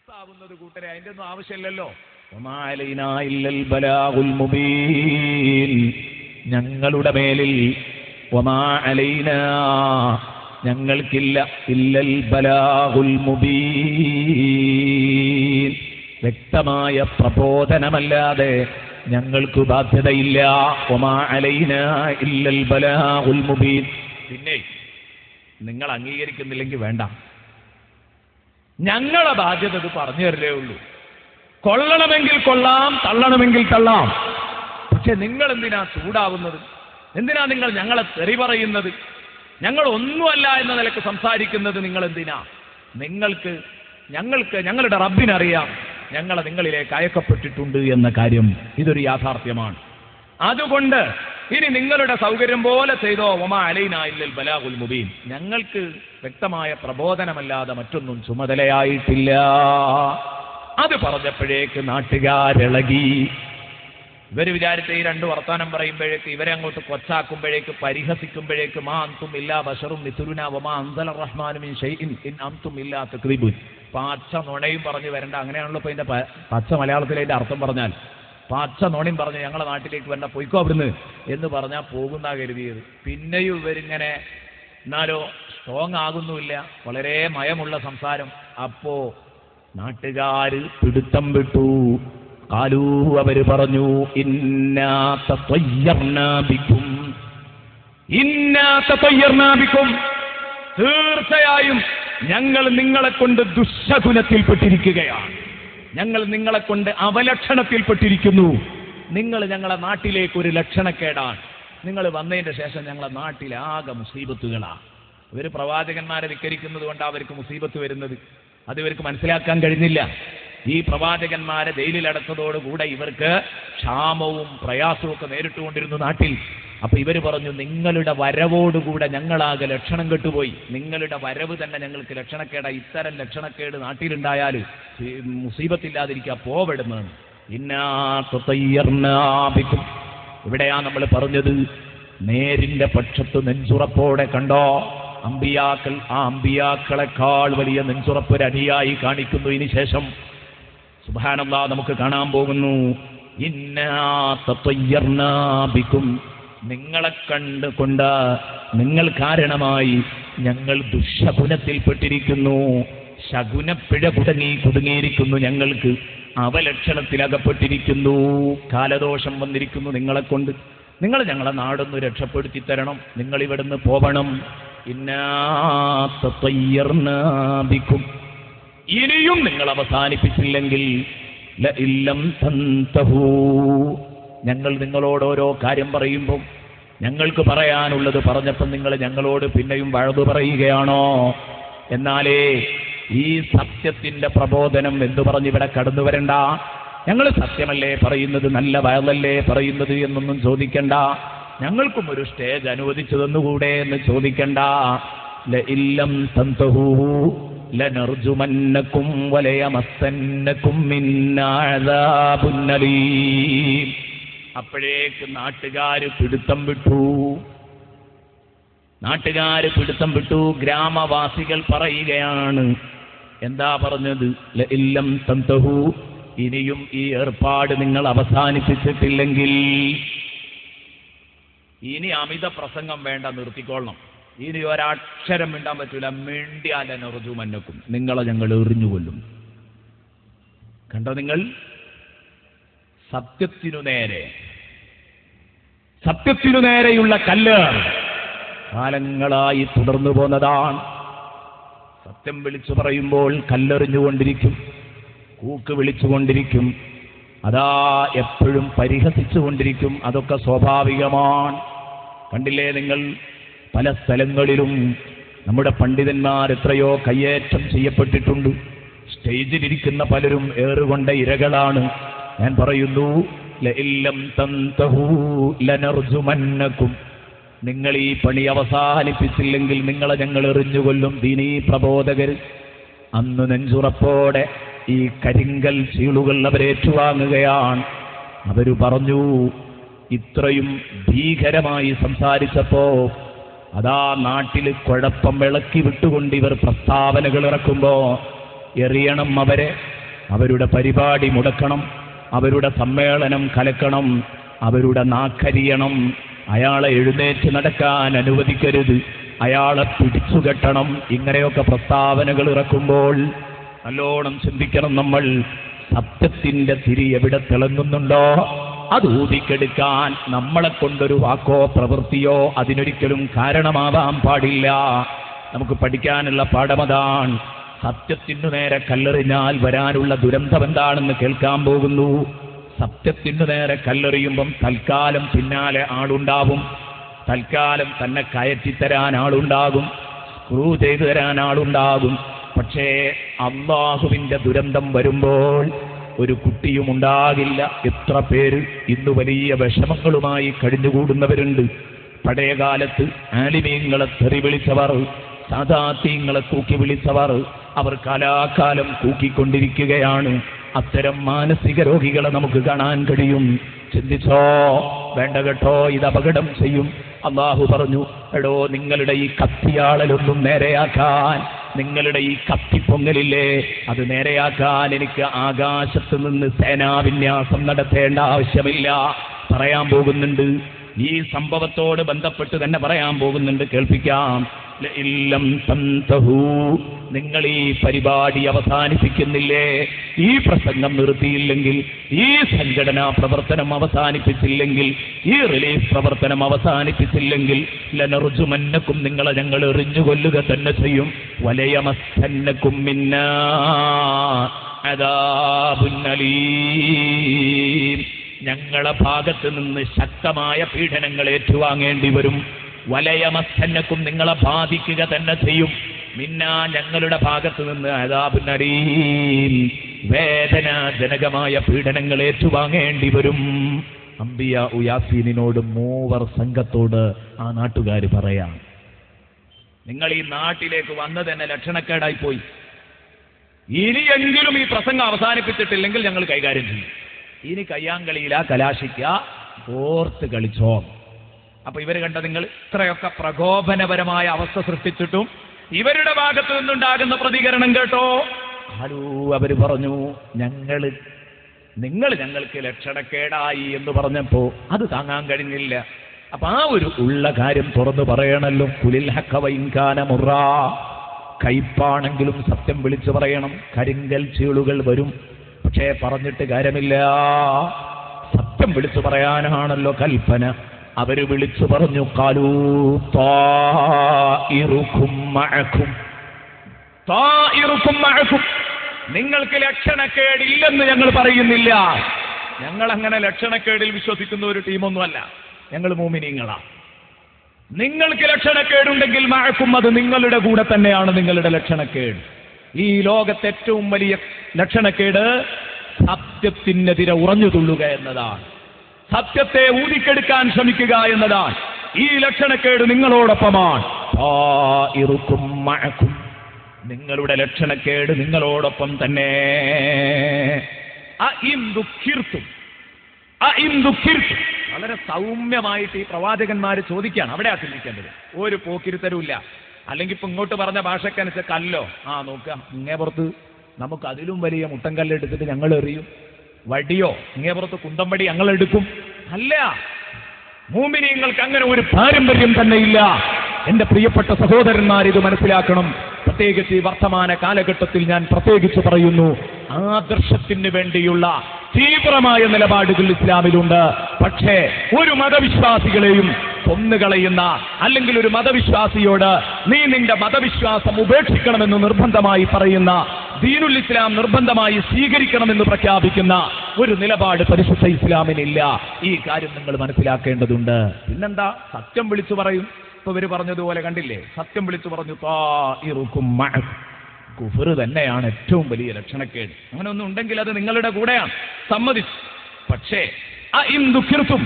പാസ്സാവുന്നത് കൂട്ടരെ, അതിൻ്റെ ഒന്നും ആവശ്യമില്ലല്ലോ. വമാ അലൈനാ ഇല്ലൽ ബലാഗുൽ മുബീൻ, ഞങ്ങളുടെ മേലിൽ വമാ അലൈനാ, ഞങ്ങൾക്കില്ല ഇല്ലൽ ബലാഗുൽ മുബീൻ, വ്യക്തമായ പ്രബോധനമല്ലാതെ ഞങ്ങൾക്ക് ബാധ്യതയില്ല. വമാ അലൈനാ ഇല്ലൽ ബലാഗുൽ മുബീൻ. പിന്നെ നിങ്ങൾ അംഗീകരിക്കുന്നില്ലെങ്കിൽ വേണ്ട, ഞങ്ങളെ ബാധ്യത ഇത് പറഞ്ഞു തരലേ ഉള്ളൂ. കൊള്ളണമെങ്കിൽ കൊള്ളാം, തള്ളണമെങ്കിൽ തള്ളാം. പക്ഷെ നിങ്ങൾ എന്തിനാ ചൂടാവുന്നത്? എന്തിനാ നിങ്ങൾ ഞങ്ങളെ തെറി പറയുന്നത്? ഞങ്ങൾ ഒന്നുമല്ല എന്ന നിലക്ക് സംസാരിക്കുന്നത് നിങ്ങൾ എന്തിനാ? ഞങ്ങൾക്ക് ഞങ്ങളുടെ റബ്ബിനറിയാം ഞങ്ങളെ നിങ്ങളിലേക്ക് അയക്കപ്പെട്ടിട്ടുണ്ട് എന്ന കാര്യം. ഇതൊരു യാഥാർത്ഥ്യമാണ്. അതുകൊണ്ട് ഇനി നിങ്ങളുടെ സൗകര്യം പോലെ ചെയ്തോ. വമാ അലൈനാ ഇല്ലൽ ബലാഗുൽ മുബീൻ, ഞങ്ങൾക്ക് വ്യക്തമായ പ്രബോധനമല്ലാതെ മറ്റൊന്നും ചുമതലയായിട്ടില്ല. അത് പറഞ്ഞപ്പോഴേക്ക് നാട്ടുകാരിളകി. ഇവര് വിചാരിച്ച ഈ രണ്ട് വർത്താനം പറയുമ്പോഴേക്ക്, ഇവരെ അങ്ങോട്ട് കൊച്ചാക്കുമ്പോഴേക്ക്, പരിഹസിക്കുമ്പോഴേക്ക്, മാ അൻതും ഇല്ലാ ബശറും മിഥുലുനാ വമാ അൻസല റഹ്മാനു മിൻ ഷൈഇൻ ഇൻ അൻതും ഇല്ലാ തക്ദിബൂൻ. പച്ച നുണയും പറഞ്ഞു വരണ്ട. അങ്ങനെയാണല്ലോ ഇപ്പൊ ഇതിന്റെ പച്ച മലയാളത്തിൽ അതിന്റെ അർത്ഥം പറഞ്ഞാൽ. പച്ച നുണയും പറഞ്ഞ് ഞങ്ങളെ നാട്ടിലേക്ക് വരണ്ട, പൊയ്ക്കോ അവിടുന്ന് എന്ന് പറഞ്ഞാൽ പോകുന്നാ കരുതിയത്. പിന്നെയും ഇവരിങ്ങനെ എന്നാലോ സ്ട്രോങ് ആകുന്നുമില്ല, വളരെ മയമുള്ള സംസാരം. അപ്പോ നാട്ടുകാര് പിടുത്തം വിട്ടു. ഖാലൂ, അവര് പറഞ്ഞു, ഇന്നാ തതയ്യർനാ ബിക്കും, ഇന്നാ തതയ്യർനാ ബിക്കും, തീർച്ചയായും ഞങ്ങൾ നിങ്ങളെ കൊണ്ട് ദുശ്ശകുനത്തിൽപ്പെട്ടിരിക്കുകയാണ്, ഞങ്ങൾ നിങ്ങളെ കൊണ്ട് അവലക്ഷണത്തിൽപ്പെട്ടിരിക്കുന്നു. നിങ്ങൾ ഞങ്ങളെ നാട്ടിലേക്ക് ഒരു ലക്ഷണക്കേടാണ്. നിങ്ങൾ വന്നതിന്റെ ശേഷം ഞങ്ങളെ നാട്ടിലാകെ മുസീബത്തുകളാണ്. ഇവർ പ്രവാചകന്മാരെ ധിക്കരിക്കുന്നത് കൊണ്ടാണ് അവർക്ക് മുസീബത്ത് വരുന്നത്. അത് ഇവർക്ക് മനസ്സിലാക്കാൻ കഴിഞ്ഞില്ല. ഈ പ്രവാചകന്മാരെ ജയിലിലടച്ചതോടുകൂടെ ഇവർക്ക് ക്ഷാമവും പ്രയാസവും ഒക്കെ നേരിട്ടുകൊണ്ടിരുന്നു നാട്ടിൽ. അപ്പൊ ഇവര് പറഞ്ഞു, നിങ്ങളുടെ വരവോടുകൂടെ ഞങ്ങളാകെ ലക്ഷണം കെട്ടുപോയി. നിങ്ങളുടെ വരവ് തന്നെ ഞങ്ങൾക്ക് ലക്ഷണക്കേടാ. ഇത്തരം ലക്ഷണക്കേട് നാട്ടിലുണ്ടായാൽ മുസീബത്തില്ലാതിരിക്കുക പോവെടുന്നാണ്. ഇന്നാ തതയ്യർനാ ബിക്കും, ഇവിടെയാ നമ്മൾ പറഞ്ഞത് നേരിന്റെ പക്ഷത്ത് നെഞ്ചുറപ്പോടെ കണ്ടോ അമ്പിയാക്കൾ. ആ അമ്പിയാക്കളെക്കാൾ വലിയ നെഞ്ചുറപ്പൊരു അനുയായി കാണിക്കുന്നു ഇനി ശേഷം. സുബ്ഹാനല്ലാഹ്, നമുക്ക് കാണാൻ പോകുന്നു. ഇന്നാ തതയ്യർനാ ബിക്കും, നിങ്ങളെ കണ്ടുകൊണ്ട് നിങ്ങൾ കാരണമായി ഞങ്ങൾ ദുശ്ശകുനത്തിൽപ്പെട്ടിരിക്കുന്നു. ശകുനപ്പിഴ കുടുങ്ങിയിരിക്കുന്നു, ഞങ്ങൾക്ക് അവലക്ഷണത്തിലകപ്പെട്ടിരിക്കുന്നു. കാലദോഷം വന്നിരിക്കുന്നു നിങ്ങളെ കൊണ്ട്. നിങ്ങൾ ഞങ്ങളെ നാടൊന്ന് രക്ഷപ്പെടുത്തി തരണം, നിങ്ങൾ ഇവിടുന്ന് പോവണം. ഇന്നാ തതയ്യർനാ ബിക്കും, ഇനിയും നിങ്ങൾ അവസാനിപ്പിച്ചില്ലെങ്കിൽ ലഇല്ലം തൻതഹൂ, ഞങ്ങൾ നിങ്ങളോട് ഓരോ കാര്യം പറയുമ്പോൾ ഞങ്ങൾക്ക് പറയാനുള്ളത് പറഞ്ഞപ്പോൾ നിങ്ങൾ ഞങ്ങളോട് പിന്നെയും വഴുതു പറയുകയാണോ? എന്നാലേ ഈ സത്യത്തിന്റെ പ്രബോധനം എന്ന് പറഞ്ഞ് ഇവിടെ കടന്നു വരണ്ട. ഞങ്ങൾ സത്യമല്ലേ പറയുന്നത്, നല്ല വയലല്ലേ പറയുന്നത് എന്നൊന്നും ചോദിക്കണ്ട. ഞങ്ങൾക്കും ഒരു സ്റ്റേജ് അനുവദിച്ചു തന്നുകൂടെ എന്ന് ചോദിക്കണ്ട. ലഇല്ലം തൻതഹൂ ലനർജുമന്നകും വലയമസ്സന്നകും മിന്നാ അദാബുൻ അലീം. അപ്പോഴേക്ക് നാട്ടുകാര് പിടുത്തം വിട്ടു. ഗ്രാമവാസികൾ പറയുകയാണ്, എന്താ പറഞ്ഞത്? ലഇല്ലം തൻതഹൂ, ഇനിയും ഈ ഏർപ്പാട് നിങ്ങൾ അവസാനിപ്പിച്ചിട്ടില്ലെങ്കിൽ, ഇനി അമിത പ്രസംഗം വേണ്ട, നിർത്തിക്കൊള്ളണം. ഇനി ഒരക്ഷരം മിണ്ടാൻ പറ്റൂല. മിണ്ടിയാൽ ലനർജുമന്നകും, നിങ്ങളെ ഞങ്ങൾ എറിഞ്ഞുകൊല്ലും. കണ്ടോ നിങ്ങൾ? സത്യത്തിനു നേരെയുള്ള കല്ല് കാലങ്ങളായി തുടർന്നു പോന്നതാണ്. സത്യം വിളിച്ചു പറയുമ്പോൾ കല്ലെറിഞ്ഞുകൊണ്ടിരിക്കും, കൂക്ക് വിളിച്ചുകൊണ്ടിരിക്കും, അതാ എപ്പോഴും പരിഹസിച്ചുകൊണ്ടിരിക്കും. അതൊക്കെ സ്വാഭാവികമാണ്. കണ്ടില്ലേ നിങ്ങൾ, പല സ്ഥലങ്ങളിലും നമ്മുടെ പണ്ഡിതന്മാർ എത്രയോ കയ്യേറ്റം ചെയ്യപ്പെട്ടിട്ടുണ്ട്. സ്റ്റേജിലിരിക്കുന്ന പലരും ഏറുകൊണ്ട ഇരകളാണ്. ഞാൻ പറയുന്നു, ലഇല്ലം തൻതഹൂ ലനർജുമന്നകും, നിങ്ങൾ ഈ പണി അവസാനിപ്പിച്ചില്ലെങ്കിൽ നിങ്ങളെ ഞങ്ങൾ എറിഞ്ഞുകൊല്ലും. ദീനീ പ്രബോധകർ അന്ന് നെഞ്ചുറപ്പോടെ ഈ കരിങ്കൽ ചീളുകൾ അവരേറ്റുവാങ്ങുകയാണ്. അവര് പറഞ്ഞു, ഇത്രയും ഭീകരമായി സംസാരിച്ചപ്പോ അതാ നാട്ടിൽ കുഴപ്പം വിളക്കി വിട്ടുകൊണ്ട് ഇവർ പ്രസ്താവനകൾ ഇറക്കുമ്പോ എറിയണം അവരെ, അവരുടെ പരിപാടി മുടക്കണം, അവരുടെ സമ്മേളനം കലക്കണം, അവരുടെ നാക്കരിയണം, അയാളെ എഴുന്നേറ്റ് നടക്കാൻ അനുവദിക്കരുത്, അയാളെ പിടിച്ചുകെട്ടണം. ഇങ്ങനെയൊക്കെ പ്രസ്താവനകൾ ഇറക്കുമ്പോൾ നല്ലോണം ചിന്തിക്കണം നമ്മൾ. സത്യത്തിന്റെ തിരി എവിടെ തിളങ്ങുന്നുണ്ടോ അത് ഊതിക്കെടുക്കാൻ നമ്മളെ കൊണ്ടൊരു വാക്കോ പ്രവൃത്തിയോ അതിനൊരിക്കലും കാരണമാവാൻ പാടില്ല. നമുക്ക് പഠിക്കാനുള്ള പാഠമതാണ്. സത്യത്തിനു നേരെ കല്ലെറിഞ്ഞാൽ വരാനുള്ള ദുരന്തം എന്താണെന്ന് കേൾക്കാൻ പോകുന്നു. സത്യത്തിനു നേരെ കല്ലെറിയുമ്പം തൽക്കാലം പിന്നാലെ ആളുണ്ടാവും, തൽക്കാലം തന്നെ കയറ്റിത്തരാൻ ആളുണ്ടാകും, സ്ക്രൂ ചെയ്തു തരാൻ ആളുണ്ടാകും. പക്ഷേ അല്ലാഹുവിന്റെ ദുരന്തം വരുമ്പോൾ ഒരു കുട്ടിയും ഉണ്ടാകില്ല. എത്ര പേര് ഇന്ന് വലിയ വിഷമങ്ങളുമായി കഴിഞ്ഞുകൂടുന്നവരുണ്ട്. പഴയ കാലത്ത് ആലിമീങ്ങളെ തെറി വിളിച്ചവർ, സാദാത്യങ്ങളെ തൂക്കി വിളിച്ചവർ, അവർ കാലാകാലം തൂക്കിക്കൊണ്ടിരിക്കുകയാണ്. അത്തരം മാനസിക രോഗികളെ നമുക്ക് കാണാൻ കഴിയും. ചിന്തിച്ചോ, വേണ്ട കേട്ടോ, ഇത് അപകടം ചെയ്യും. അല്ലാഹു പറഞ്ഞു, എടോ നിങ്ങളുടെ ഈ കത്തിയാളലൊന്നും നേരെയാക്കാൻ, നിങ്ങളുടെ ഈ കത്തിപ്പൊങ്ങലില്ലേ അത് നേരെയാക്കാൻ എനിക്ക് ആകാശത്ത് നിന്ന് സേനാവിന്യാസം നടത്തേണ്ട ആവശ്യമില്ല. പറയാൻ പോകുന്നുണ്ട്, ഈ സംഭവത്തോട് ബന്ധപ്പെട്ട് തന്നെ പറയാൻ പോകുന്നുണ്ട്, കേൾപ്പിക്കാം. ലഇല്ലം തൻതഹൂ, നിങ്ങൾ ഈ പരിപാടി അവസാനിപ്പിക്കുന്നില്ലേ, ഈ പ്രസംഗം നിർത്തിയില്ലെങ്കിൽ, ഈ സംഘടനാ പ്രവർത്തനം അവസാനിപ്പിച്ചില്ലെങ്കിൽ, ഈ റിലീഫ് പ്രവർത്തനം അവസാനിപ്പിച്ചില്ലെങ്കിൽ, ലനർജുമന്നക്കും, നിങ്ങളെ ഞങ്ങൾ എറിഞ്ഞുകൊല്ലുക തന്നെ ചെയ്യും. വലയമസ്സന്നക്കും മിന്നാ അദാബുൻ അലീം, ഞങ്ങളെ ഭാഗത്ത് നിന്ന് ശക്തമായ പീഡനങ്ങൾ ഏറ്റുവാങ്ങേണ്ടി വരും. വലയമസ്സന്നക്കും, നിങ്ങളെ ബാധിക്കുക തന്നെ ചെയ്യും. മിന്നാ, ഞങ്ങളുടെ ഭാഗത്ത് നിന്ന് അദാബുൻ അലീം, വേദനാജനകമായ പീഡനങ്ങൾ ഏറ്റുവാങ്ങേണ്ടി വരും. അംബിയാ യാസീനിനോട് മൂവർ സംഘത്തോട് ആ നാട്ടുകാർ പറയാം, നിങ്ങൾ ഈ നാട്ടിലേക്ക് വന്നത് തന്നെ ലക്ഷണക്കേടായി പോയി. ഇനിയെങ്കിലും ഈ പ്രസംഗം അവസാനിപ്പിച്ചിട്ടില്ലെങ്കിൽ ഞങ്ങൾ കൈകാര്യം ചെയ്യും. ഇനി കയ്യാങ്കളിയില കലാശിക്ക, ഓർത്ത് കളിച്ചോ. അപ്പൊ ഇവര് കണ്ട നിങ്ങൾ ഇത്രയൊക്കെ പ്രകോപനപരമായ അവസ്ഥ സൃഷ്ടിച്ചിട്ടും ഇവരുടെ ഭാഗത്ത് നിന്നുണ്ടാകുന്ന പ്രതികരണം കേട്ടോ. അവര് പറഞ്ഞു, നിങ്ങൾ ഞങ്ങൾക്ക് ലക്ഷണക്കേടായി എന്ന് പറഞ്ഞപ്പോ അത് താങ്ങാൻ കഴിഞ്ഞില്ല. അപ്പൊ ആ ഒരു ഉള്ള കാര്യം തുറന്നു പറയണല്ലോ. കുലിൽ ഹഖ വഇൻ കാന മുറാ, കയ്പാണെങ്കിലും സത്യം വിളിച്ചു പറയണം. കരിങ്കൽ ചീളുകൾ വരും, പക്ഷേ പറഞ്ഞിട്ട് കാര്യമില്ല, സത്യം വിളിച്ചു പറയാനാണല്ലോ കൽപ്പന. അവര് വിളിച്ചു പറഞ്ഞു, ഖാലൂ ത്വാഇറുക്കും മഅകും, ത്വാഇറുക്കും മഅകും, നിങ്ങൾക്ക് ലക്ഷണക്കേടില്ലെന്ന് ഞങ്ങൾ പറയുന്നില്ല. ഞങ്ങൾ അങ്ങനെ ലക്ഷണക്കേടിൽ വിശ്വസിക്കുന്ന ഒരു ടീമൊന്നുമല്ല, ഞങ്ങൾ മുഅ്മിനീങ്ങളാ. നിങ്ങൾക്ക് ലക്ഷണക്കേടുണ്ടെങ്കിൽ മഅകും, അത് നിങ്ങളുടെ കൂടെ തന്നെയാണ് നിങ്ങളുടെ ലക്ഷണക്കേട്. ഈ ലോകത്തെ ഏറ്റവും വലിയ ലക്ഷണക്കേട് സത്യത്തിനെതിരെ ഉറഞ്ഞു തുള്ളുക എന്നതാണ്, സത്യത്തെ ഊതിക്കെടുക്കാൻ ശ്രമിക്കുക എന്നതാണ്. ഈ ലക്ഷണക്കേട് നിങ്ങളോടൊപ്പമാണ്. ത്വാഇറുക്കും മഅകും, നിങ്ങളുടെ ലക്ഷണക്കേട് നിങ്ങളോടൊപ്പം തന്നെ. അഇൻ ദുഃഖിർതും, അഇൻ ദുഃഖിർതും, വളരെ സൗമ്യമായിട്ട് ഈ പ്രവാചകന്മാര് ചോദിക്കുകയാണ്. അവിടെയാ ചിന്തിക്കേണ്ടത്, ഒരു പോക്കിരുത്തരുമില്ല. അല്ലെങ്കിൽ ഇപ്പൊ ഇങ്ങോട്ട് പറഞ്ഞ ഭാഷക്കനുസരിച്ച് കല്ലോ, നോക്കാം ഇങ്ങേ പുറത്ത് നമുക്ക് അതിലും വലിയ മുട്ടൻകല്ലെടുത്തിട്ട് ഞങ്ങൾ എറിയും, വടിയോ ഇങ്ങേ പുറത്ത് കുന്തംവടി ഞങ്ങൾ എടുക്കും. അല്ല, മുഅ്മിനീങ്ങൾക്ക് അങ്ങനെ ഒരു പാരമ്പര്യം തന്നെയില്ല. എന്റെ പ്രിയപ്പെട്ട സഹോദരന്മാർ ഇത് മനസ്സിലാക്കണം. പ്രത്യേകിച്ച് ഈ വർത്തമാന കാലഘട്ടത്തിൽ ഞാൻ പ്രത്യേകിച്ച് പറയുന്നു, ആദർശത്തിന് വേണ്ടിയുള്ള തീവ്രമായ നിലപാടുകൾ ഇസ്ലാമിലുണ്ട്. പക്ഷേ ഒരു മതവിശ്വാസികളെയും കൊന്നുകളയുന്ന, അല്ലെങ്കിൽ ഒരു മതവിശ്വാസിയോട് നീ നിന്റെ മതവിശ്വാസം ഉപേക്ഷിക്കണമെന്ന് നിർബന്ധമായി പറയുന്ന, ദീനുൽ ഇസ്ലാം നിർബന്ധമായി സ്വീകരിക്കണമെന്ന് പ്രഖ്യാപിക്കുന്ന ഒരു നിലപാട് പരിശുദ്ധ ഇസ്ലാമിനില്ല. ഈ കാര്യം നിങ്ങൾ മനസ്സിലാക്കേണ്ടതുണ്ട്. പിന്നെന്താ, സത്യം വിളിച്ചു പറയും. ഇപ്പൊ ഇവര് പറഞ്ഞതുപോലെ കണ്ടില്ലേ, സത്യം വിളിച്ചു പറഞ്ഞു, ത്വാഇറുക്കും മഅകും. കുഫർ തന്നെയാണ് ഏറ്റവും വലിയ ലക്ഷണക്കേട്. അങ്ങനെ ഒന്നും ഉണ്ടെങ്കിൽ അത് നിങ്ങളുടെ കൂടെയാണ്, സമ്മതിച്ചു. പക്ഷേ അഇൻ ദുഃഖിർതും,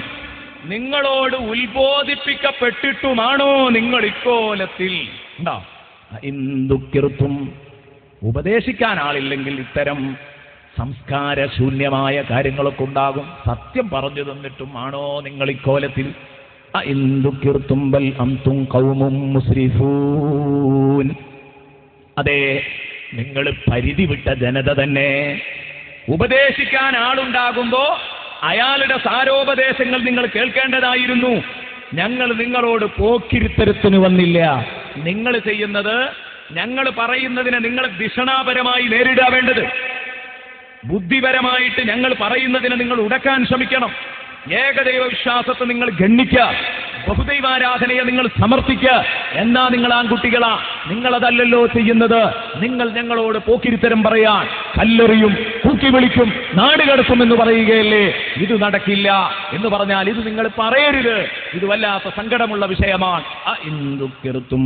നിങ്ങളോട് ഉത്ബോധിപ്പിക്കപ്പെട്ടിട്ടുമാണോ നിങ്ങൾ ഇക്കോലത്തിൽ ഉണ്ടോ? അഇൻ ദുഃഖിർതും, ഉപദേശിക്കാൻ ആളില്ലെങ്കിൽ ഇത്തരം സംസ്കാരശൂന്യമായ കാര്യങ്ങളൊക്കെ ഉണ്ടാകും. സത്യം പറഞ്ഞു തന്നിട്ടും ആണോ നിങ്ങൾ ഇക്കോലത്തിൽ? അഇൻ ദുഃഖിർതും ബൽ അൻതും ഖൗമും മുസ്രിഫൂൻ, അതെ, നിങ്ങൾ പരിധി വിട്ട ജനത തന്നെ, ഉപദേശിക്കാൻ ആളുണ്ടാകുമ്പോ അയാളുടെ സാരോപദേശങ്ങൾ നിങ്ങൾ കേൾക്കേണ്ടതായിരുന്നു. ഞങ്ങൾ നിങ്ങളോട് പോക്കിരിത്തരത്തിന് വന്നില്ല. നിങ്ങൾ ചെയ്യുന്നത്, ഞങ്ങൾ പറയുന്നതിനെ നിങ്ങൾ ധിഷണാപരമായി നേരിടാൻ വേണ്ടത്. ബുദ്ധിപരമായിട്ട് ഞങ്ങൾ പറയുന്നതിനെ നിങ്ങൾ ഉടക്കാൻ ശ്രമിക്കണം. ഏകദൈവ വിശ്വാസത്തെ നിങ്ങൾ ഗണ്ണിക്കുക, ബഹുദൈവാരാധനയെ നിങ്ങൾ സമർത്ഥിക്കുക. എന്നാ നിങ്ങൾ ആൺകുട്ടികളാ, നിങ്ങളതല്ലല്ലോ ചെയ്യുന്നത്. നിങ്ങൾ ഞങ്ങളോട് പോക്കിരിത്തരം പറയാൻ, കല്ലെറിയും, കൂക്കി വിളിക്കും, നാട് കടത്തുമെന്ന് പറയുകയല്ലേ. ഇത് നടക്കില്ല എന്ന് പറഞ്ഞാൽ ഇത് നിങ്ങൾ പറയരുത്. ഇത് വല്ലാത്ത സങ്കടമുള്ള വിഷയമാണ്.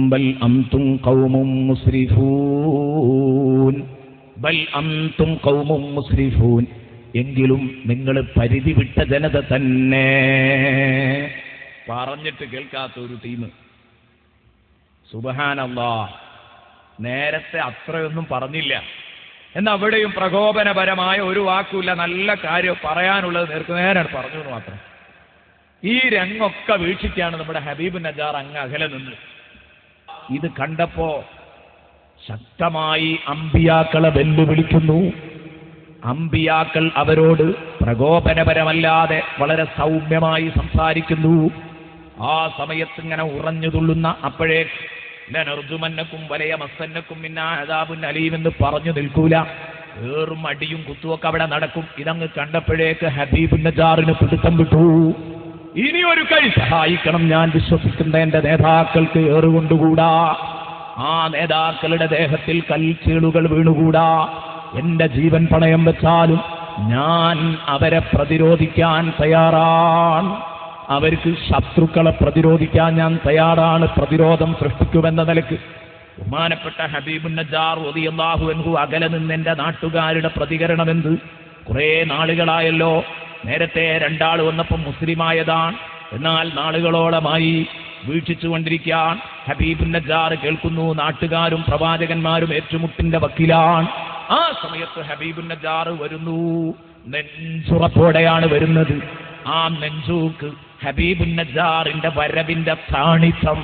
ബൽ അൻതും ഖൗമും മുസ്രിഫൂൻ, എങ്കിലും നിങ്ങൾ പരിധി വിട്ട ജനത തന്നെ. പറഞ്ഞിട്ട് കേൾക്കാത്ത ഒരു ടീം. സുബ്ഹാനല്ലാഹ്, നേരത്തെ അത്രയൊന്നും പറഞ്ഞില്ല, എന്നാൽ അവിടെയും പ്രകോപനപരമായ ഒരു വാക്കുമില്ല. നല്ല കാര്യം പറയാനുള്ളത് നേർക്കുനേരാണ് പറഞ്ഞു എന്ന് മാത്രം. ഈ രംഗമൊക്കെ വീക്ഷിച്ചാണ് നമ്മുടെ ഹബീബ് നജാർ അങ്ങ് അകലെ നിന്ന്. ഇത് കണ്ടപ്പോ ശക്തമായി അമ്പിയാക്കളെ വെല്ലുവിളിക്കുന്നു. അമ്പിയാക്കൾ അവരോട് പ്രകോപനപരമല്ലാതെ വളരെ സൗമ്യമായി സംസാരിക്കുന്നു. ആ സമയത്ത് ഇങ്ങനെ ഉറഞ്ഞു തുള്ളുന്ന, അപ്പോഴേ ലനർജുമന്നക്കും വലയമസ്സന്നക്കും മിന്നാ അദാബുൻ അലീം എന്ന് പറഞ്ഞു നിൽക്കൂല. ഏറും അടിയും കുത്തുമൊക്കെ അവിടെ നടക്കും. ഇതങ്ങ് കണ്ടപ്പോഴേക്ക് ഹബീബ് നജാറിന് പിടുത്തം വിട്ടു. ഇനി ഒരു കൈ സഹായിക്കണം, ഞാൻ വിശ്വസിക്കുന്ന എന്റെ നേതാക്കൾക്ക് ഏറുകൊണ്ടുകൂടാ, ആ നേതാക്കളുടെ ദേഹത്തിൽ കൽച്ചീളുകൾ വീണുകൂടാ. എന്റെ ജീവൻ പണയം വെച്ചാലും ഞാൻ അവരെ പ്രതിരോധിക്കാൻ തയ്യാറാണ്. അവർക്ക് ശത്രുക്കളെ പ്രതിരോധിക്കാൻ ഞാൻ തയ്യാറാണ്. പ്രതിരോധം സൃഷ്ടിക്കുമെന്ന നിലക്ക് ബഹുമാനപ്പെട്ട ഹബീബ് നജാർ റളിയല്ലാഹു അൻഹു അകലെ നിന്ന് എന്റെ നാട്ടുകാരുടെ പ്രതികരണമെന്ത്? കുറെ നാളുകളായല്ലോ, നേരത്തെ രണ്ടാൾ വന്നപ്പോൾ മുസ്ലിമായതാണ്, എന്നാൽ നാളുകളോളമായി വീക്ഷിച്ചുകൊണ്ടിരിക്കാൻ. ഹബീബ് നജാർ കേൾക്കുന്നു, നാട്ടുകാരും പ്രവാചകന്മാരും ഏറ്റുമുട്ടിന്റെ വക്കിലാണ്. ആ സമയത്ത് ഹബീബ് നജാർ വരുന്നു. നെഞ്ചുറപ്പോടെയാണ് വരുന്നത്. ആ നെഞ്ചൂക്ക് ഹബീബ് നജാറിന്റെ വരവിന്റെ സാന്നിധ്യം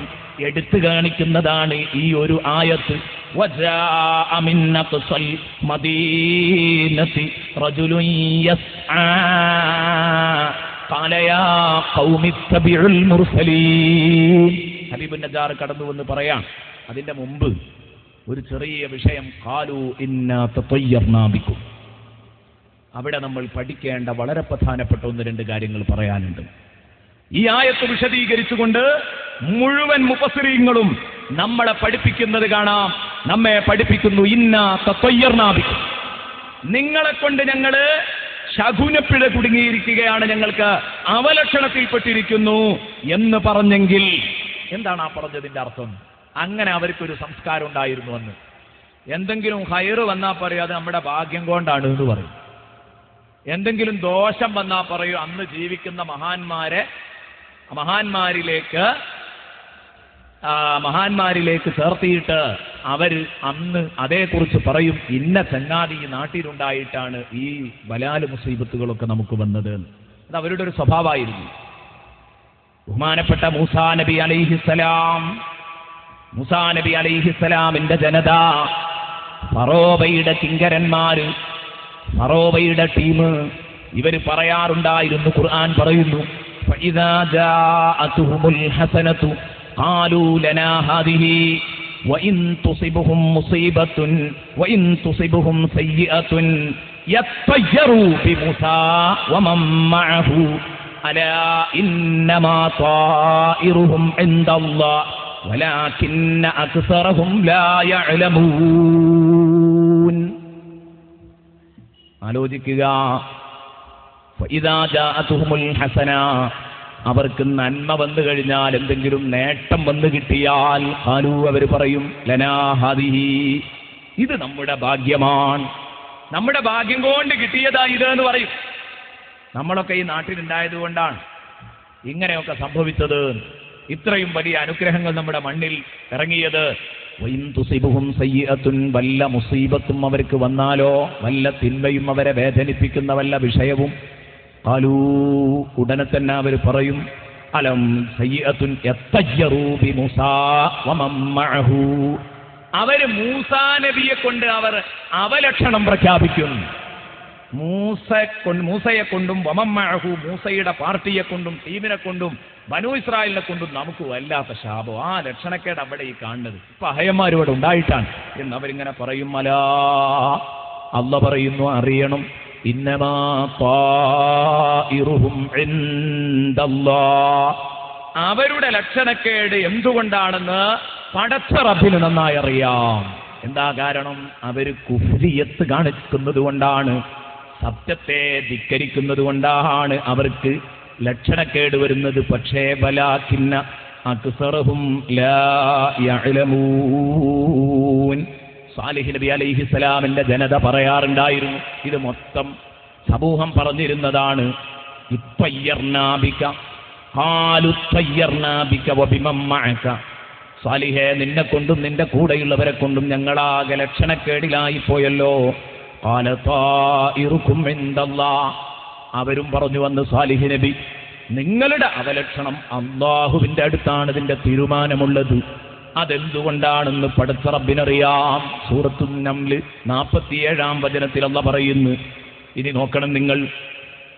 എടുത്തു കാണിക്കുന്നതാണ് ഈ ഒരു ആയത്ത്. വജാഅ മിൻ അഖ്സൽ മദീനതി റജുലുൻ യസ്ആ ഖാല യാ ഖൗമി ഇത്തബിഉൽ മുർസലീൻ. ഹബീബ് നജാർ കടന്നു വന്ന് പറയാം. അതിന്റെ മുമ്പ് ഒരു ചെറിയ വിഷയം, ഖാലു ഇന്നാ തതയ്യർനാ ബിക്കും. അവിടെ നമ്മൾ പഠിക്കേണ്ട വളരെ പ്രധാനപ്പെട്ട ഒന്ന് രണ്ട് കാര്യങ്ങൾ പറയാനുണ്ട്. ഈ ആയത്ത് വിശദീകരിച്ചുകൊണ്ട് മുഴുവൻ മുഫസ്സിരീങ്ങളും നമ്മളെ പഠിപ്പിക്കുന്നത് കാണാം. നമ്മെ പഠിപ്പിക്കുന്നു, ഇന്നാ തതയ്യർനാ ബിക്കും, നിങ്ങളെ കൊണ്ട് ഞങ്ങള് ശകുനപ്പിഴ കുടുങ്ങിയിരിക്കുകയാണ്, ഞങ്ങൾക്ക് അവലക്ഷണത്തിൽപ്പെട്ടിരിക്കുന്നു എന്ന് പറഞ്ഞെങ്കിൽ എന്താണ് ആ പറഞ്ഞതിന്റെ അർത്ഥം? അങ്ങനെ അവർക്കൊരു സംസ്കാരം ഉണ്ടായിരുന്നു അന്ന്. എന്തെങ്കിലും ഹൈറ് വന്നാൽ പറയും അത് നമ്മുടെ ഭാഗ്യം കൊണ്ടാണ് എന്ന് പറയും. എന്തെങ്കിലും ദോഷം വന്നാൽ പറയും അന്ന് ജീവിക്കുന്ന മഹാന്മാരിലേക്ക് ചേർത്തിയിട്ട് അവര് അന്ന് അതേക്കുറിച്ച് പറയും, ഇന്ന ചങ്ങാതി ഈ നാട്ടിലുണ്ടായിട്ടാണ് ഈ ബലാല് മുസീബത്തുകളൊക്കെ നമുക്ക് വന്നത്. അത് അവരുടെ ഒരു സ്വഭാവമായിരുന്നു. ബഹുമാനപ്പെട്ട മൂസാ നബി അലൈഹിസ്സലാമിന്റെ ജനത, ഫറോവയുടെ കിങ്കരന്മാര്, ഫറോവയുടെ ടീം, ഇവർ പറയാറുണ്ടായിരുന്നു, ഖുർആൻ പറയുന്നു, ഫഇദാ ജാഅതുഹുൽ ഹസനതു ഖാലൂ ലനാ ഹാദിഹി വഇൻ തുസിബുഹും മുസീബത്തുൻ വഇൻ തുസിബുഹും സയ്യിഅത്തുൻ യത്തയ്യറൂ ബിമുസാ വമൻ മഅഹു അലാ ഇന്നമാ ത്വാഇറുഹും ഇൻദല്ലാഹ് വലാകിന്ന അക്സറഹും ലാ യഅലമൂൻ. ആലോചിക്കുക. ഫഇദാ ജാഅതുഹുൽ ഹസന, അവർക്ക് നന്മ വന്നു കഴിഞ്ഞാൽ, എന്തെങ്കിലും നേട്ടം വന്നു കിട്ടിയാൽ, ഖാലൂ, അവർ പറയും, ലനാ ഹാദിഹി, ഇത് നമ്മുടെ ഭാഗ്യമാണ്, നമ്മുടെ ഭാഗ്യം കൊണ്ട് കിട്ടിയതാ ഇത് എന്ന് പറയും. നമ്മളൊക്കെ ഈ നാട്ടിലുണ്ടായത് കൊണ്ടാണ് ഇങ്ങനെയൊക്കെ സംഭവിച്ചത്, ഇത്രയും വലിയ അനുഗ്രഹങ്ങൾ നമ്മുടെ മണ്ണിൽ ഇറങ്ങിയത്. വഇൻ തുസിബുഹും സയ്യിഅത്തുൻ, വല്ല മുസീബത്തും അവർക്ക് വന്നാലോ, വല്ല തിന്മയും അവരെ വേദനിപ്പിക്കുന്ന വല്ല വിഷയവും, ഖാലൂ, ഉടനെ തന്നെ അവർ പറയും, അലം സയ്യിഅത്തുൻ യത്തയ്യറൂ ബിമുസാ വമൻ മഅഹു, അവര് മൂസാ നബിയെ കൊണ്ട് അവർ അവലക്ഷണം പ്രഖ്യാപിക്കും. മൂസയെ കൊണ്ടും വമമ്മഅഹു മൂസയുടെ പാർട്ടിയെ കൊണ്ടും ടീമിനെ കൊണ്ടും ബനൂ ഇസ്രായേലിനെ കൊണ്ടും നമുക്ക് വല്ലാത്ത ശാപം. ആ ലക്ഷണക്കേട് അവിടെ ഈ കാണുന്നത് ഇപ്പൊ അഹയന്മാരും ഇവിടെ ഉണ്ടായിട്ടാണ് എന്നവരിങ്ങനെ പറയും. അലാ, അല്ലാഹു പറയുന്നു, അറിയണം, ഇന്നമാ ത്വാഇറുഹും ഇൻദല്ലാഹ്, അവരുടെ ലക്ഷണക്കേട് എന്തുകൊണ്ടാണെന്ന് പടച്ച റബ്ബിന് നന്നായി അറിയാം. എന്താ കാരണം? അവര് കുഫ്രിയത്ത് കാണിക്കുന്നത് കൊണ്ടാണ്, സത്യത്തെ ധിക്കരിക്കുന്നത് കൊണ്ടാണ് അവർക്ക് ലക്ഷണക്കേട് വരുന്നത്. പക്ഷേ വലാകിന്ന അക്സറഹും ലാ യഅലമൂൻ. സാലിഹ് നബി അലൈഹിസ്സലാമിന്റെ ജനത പറയാറുണ്ടായിരുന്നു, ഇത് മൊത്തം സമൂഹം പറഞ്ഞിരുന്നതാണ്, ഇത്തയ്യർനാബിക ഖാലു തയ്യർനാബിക വബിമൻ മഅക. സാലിഹേ, നിന്നെ കൊണ്ടും നിന്റെ കൂടെയുള്ളവരെ കൊണ്ടും ഞങ്ങളാകെ ലക്ഷണക്കേടിലായി പോയല്ലോ. ഖാല ത്വാഇറുകും ഇൻദല്ലാഹ്. അവരും പറഞ്ഞു വന്ന് സാലിഹ് നബി, നിങ്ങളുടെ അവലക്ഷണം അല്ലാഹുവിന്റെ അടുത്താണ് ഇതിന്റെ തീരുമാനമുള്ളത്. അതെന്തുകൊണ്ടാണെന്ന് പടച്ച റബ്ബിനറിയാം. സൂറത്തുൻ നംല് 47-ാം വചനത്തിൽ അല്ലാഹ് പറയുന്നു, ഇനി നോക്കണം നിങ്ങൾ,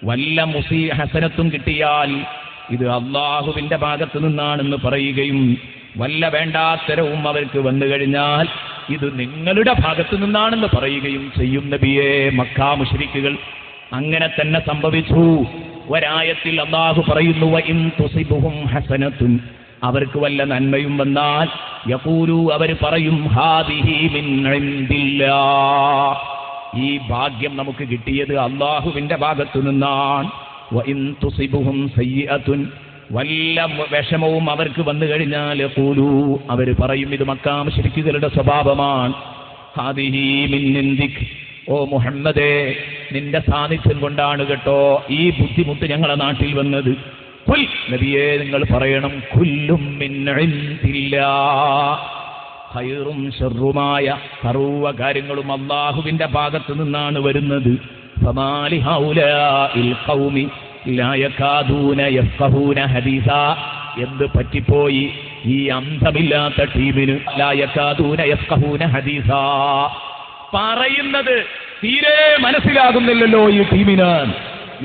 വല്ല ഹസനത്തും കിട്ടിയാൽ ഇത് അല്ലാഹുവിന്റെ ഭാഗത്ത് നിന്നാണെന്ന് പറയുകയും വല്ല വേണ്ടാത്തരവും അവർക്ക് വന്നു കഴിഞ്ഞാൽ ഇത് നിങ്ങളുടെ ഭാഗത്ത് നിന്നാണെന്ന് പറയുകയും ചെയ്യും. നബിയെ, മക്കാ മുശ്രിക്കുകൾ അങ്ങനെ തന്നെ സംഭവിച്ചു. ഒരായത്തിൽ അല്ലാഹു പറയുന്നു, വഇൻ തുസിബുഹും ഹസനത്തുൻ, അവർക്ക് വല്ല നന്മയും വന്നാൽ യഖൂലു, അവർ പറയും, ഹാദിഹി മിൻ ഇൻദില്ലാഹ്, ഈ ഭാഗ്യം നമുക്ക് കിട്ടിയത് അല്ലാഹുവിന്റെ ഭാഗത്തു നിന്നാണ്. വഇൻ തുസിബുഹും സയ്യിഅത്തുൻ, വല്ല വിഷമവും അവർക്ക് വന്നു കഴിഞ്ഞാൽ യഖൂലു, അവർ പറയും, ഇത് മക്കാ മുശ്രിക്കുകളുടെ സ്വഭാവമാണ്, ഹാദിഹി മിൻ ഇൻദിക്, ഓ മുഹമ്മദേ, നിന്റെ സാന്നിധ്യം കൊണ്ടാണ് കേട്ടോ ഈ ബുദ്ധിമുട്ട് ഞങ്ങളുടെ നാട്ടിൽ വന്നത്. ഖുൽ, നബിയേ നിങ്ങൾ പറയണം, കുല്ലും മിൻ ഇൻദില്ലാഹ്, ഖൈറും ശർറുമായ സർവ്വ കാര്യങ്ങളും അല്ലാഹുവിന്റെ ഭാഗത്ത് നിന്നാണ് വരുന്നത്. ഫമാലി ഹൗലാഇൽ ഖൗമി ലാ യകാദൂന യഫ്ഖഹൂന ഹദീസാ, എന്ത് പറ്റിപ്പോയി ഈ അന്തമില്ലാത്ത ടീമിന്? ലാ യകാദൂന യഫ്ഖഹൂന ഹദീസാ, പറയുന്നത് തീരെ മനസ്സിലാകുന്നില്ലല്ലോ ഈ ടീമിന്.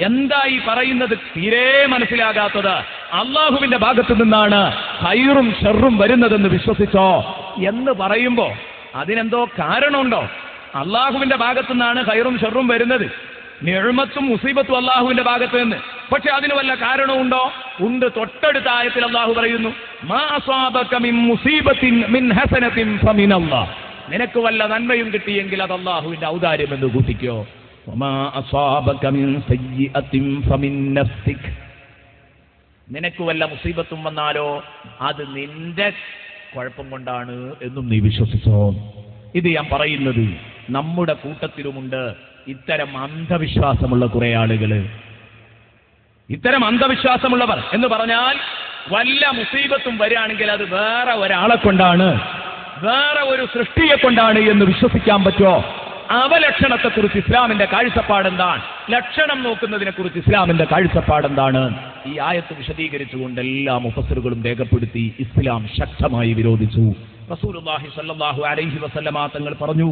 എന്താ ഈ പറയുന്നത് തീരെ മനസ്സിലാകാത്തത്? അള്ളാഹുവിന്റെ ഭാഗത്തു നിന്നാണ് ഖൈറും ഷർറും വരുന്നതെന്ന് വിശ്വസിച്ചോ എന്ന് പറയുമ്പോ അതിനെന്തോ കാരണമുണ്ടോ? അള്ളാഹുവിന്റെ ഭാഗത്തു നിന്നാണ് ഖൈറും ഷർറും വരുന്നത്, നിഅമത്തും മുസീബത്തും അള്ളാഹുവിന്റെ ഭാഗത്ത് നിന്ന്. പക്ഷെ അതിന് വല്ല കാരണമുണ്ടോ? ഉണ്ട്. തൊട്ടടുത്ത ആയത്തിൽ അള്ളാഹു പറയുന്നു, മാ അസ്വാബക മിൻ മുസീബത്തിൻ മിൻ ഹസനത്തിൻ ഫമിനല്ലാഹ്, നിനക്ക് വല്ല നന്മയും കിട്ടിയെങ്കിൽ അത് അള്ളാഹുവിന്റെ ഔദാര്യം എന്ന് കൂട്ടിക്കോ. വമാ അസ്വാബക മിൻ സയ്യിഅത്തിൻ ഫമിൻ നഫ്സിക്, നിനക്ക് വല്ല മുസീബത്തും വന്നാലോ അത് നിന്റെ കുഴപ്പം കൊണ്ടാണ് എന്നും നീ വിശ്വസിച്ചോ. ഇത് ഞാൻ പറയുന്നത് നമ്മുടെ കൂട്ടത്തിലുമുണ്ട് ഇത്തരം അന്ധവിശ്വാസമുള്ള കുറെ ആളുകൾ. ഇത്തരം അന്ധവിശ്വാസമുള്ളവർ എന്ന് പറഞ്ഞാൽ വല്ല മുസീബത്തും വരികയാണെങ്കിൽ അത് വേറെ ഒരാളെ കൊണ്ടാണ്, വേറെ ഒരു സൃഷ്ടിയെ കൊണ്ടാണ് എന്ന് വിശ്വസിക്കാൻ പറ്റുമോ? അവലക്ഷണത്തെക്കുറിച്ച് ഇസ്ലാമിന്റെ കാഴ്ചപ്പാടെന്താണ്? ലക്ഷണം നോക്കുന്നതിനെ കുറിച്ച് ഇസ്ലാമിന്റെ കാഴ്ചപ്പാടെന്താണ്? ഈ ആയത്ത് വിശദീകരിച്ചുകൊണ്ട് എല്ലാ മുഫസ്സിറുകളും രേഖപ്പെടുത്തി ഇസ്ലാം ശക്തമായി വിരോധിച്ചു. റസൂലുള്ളാഹി സ്വല്ലല്ലാഹു അലൈഹി വസല്ലമ തങ്ങൾ പറഞ്ഞു,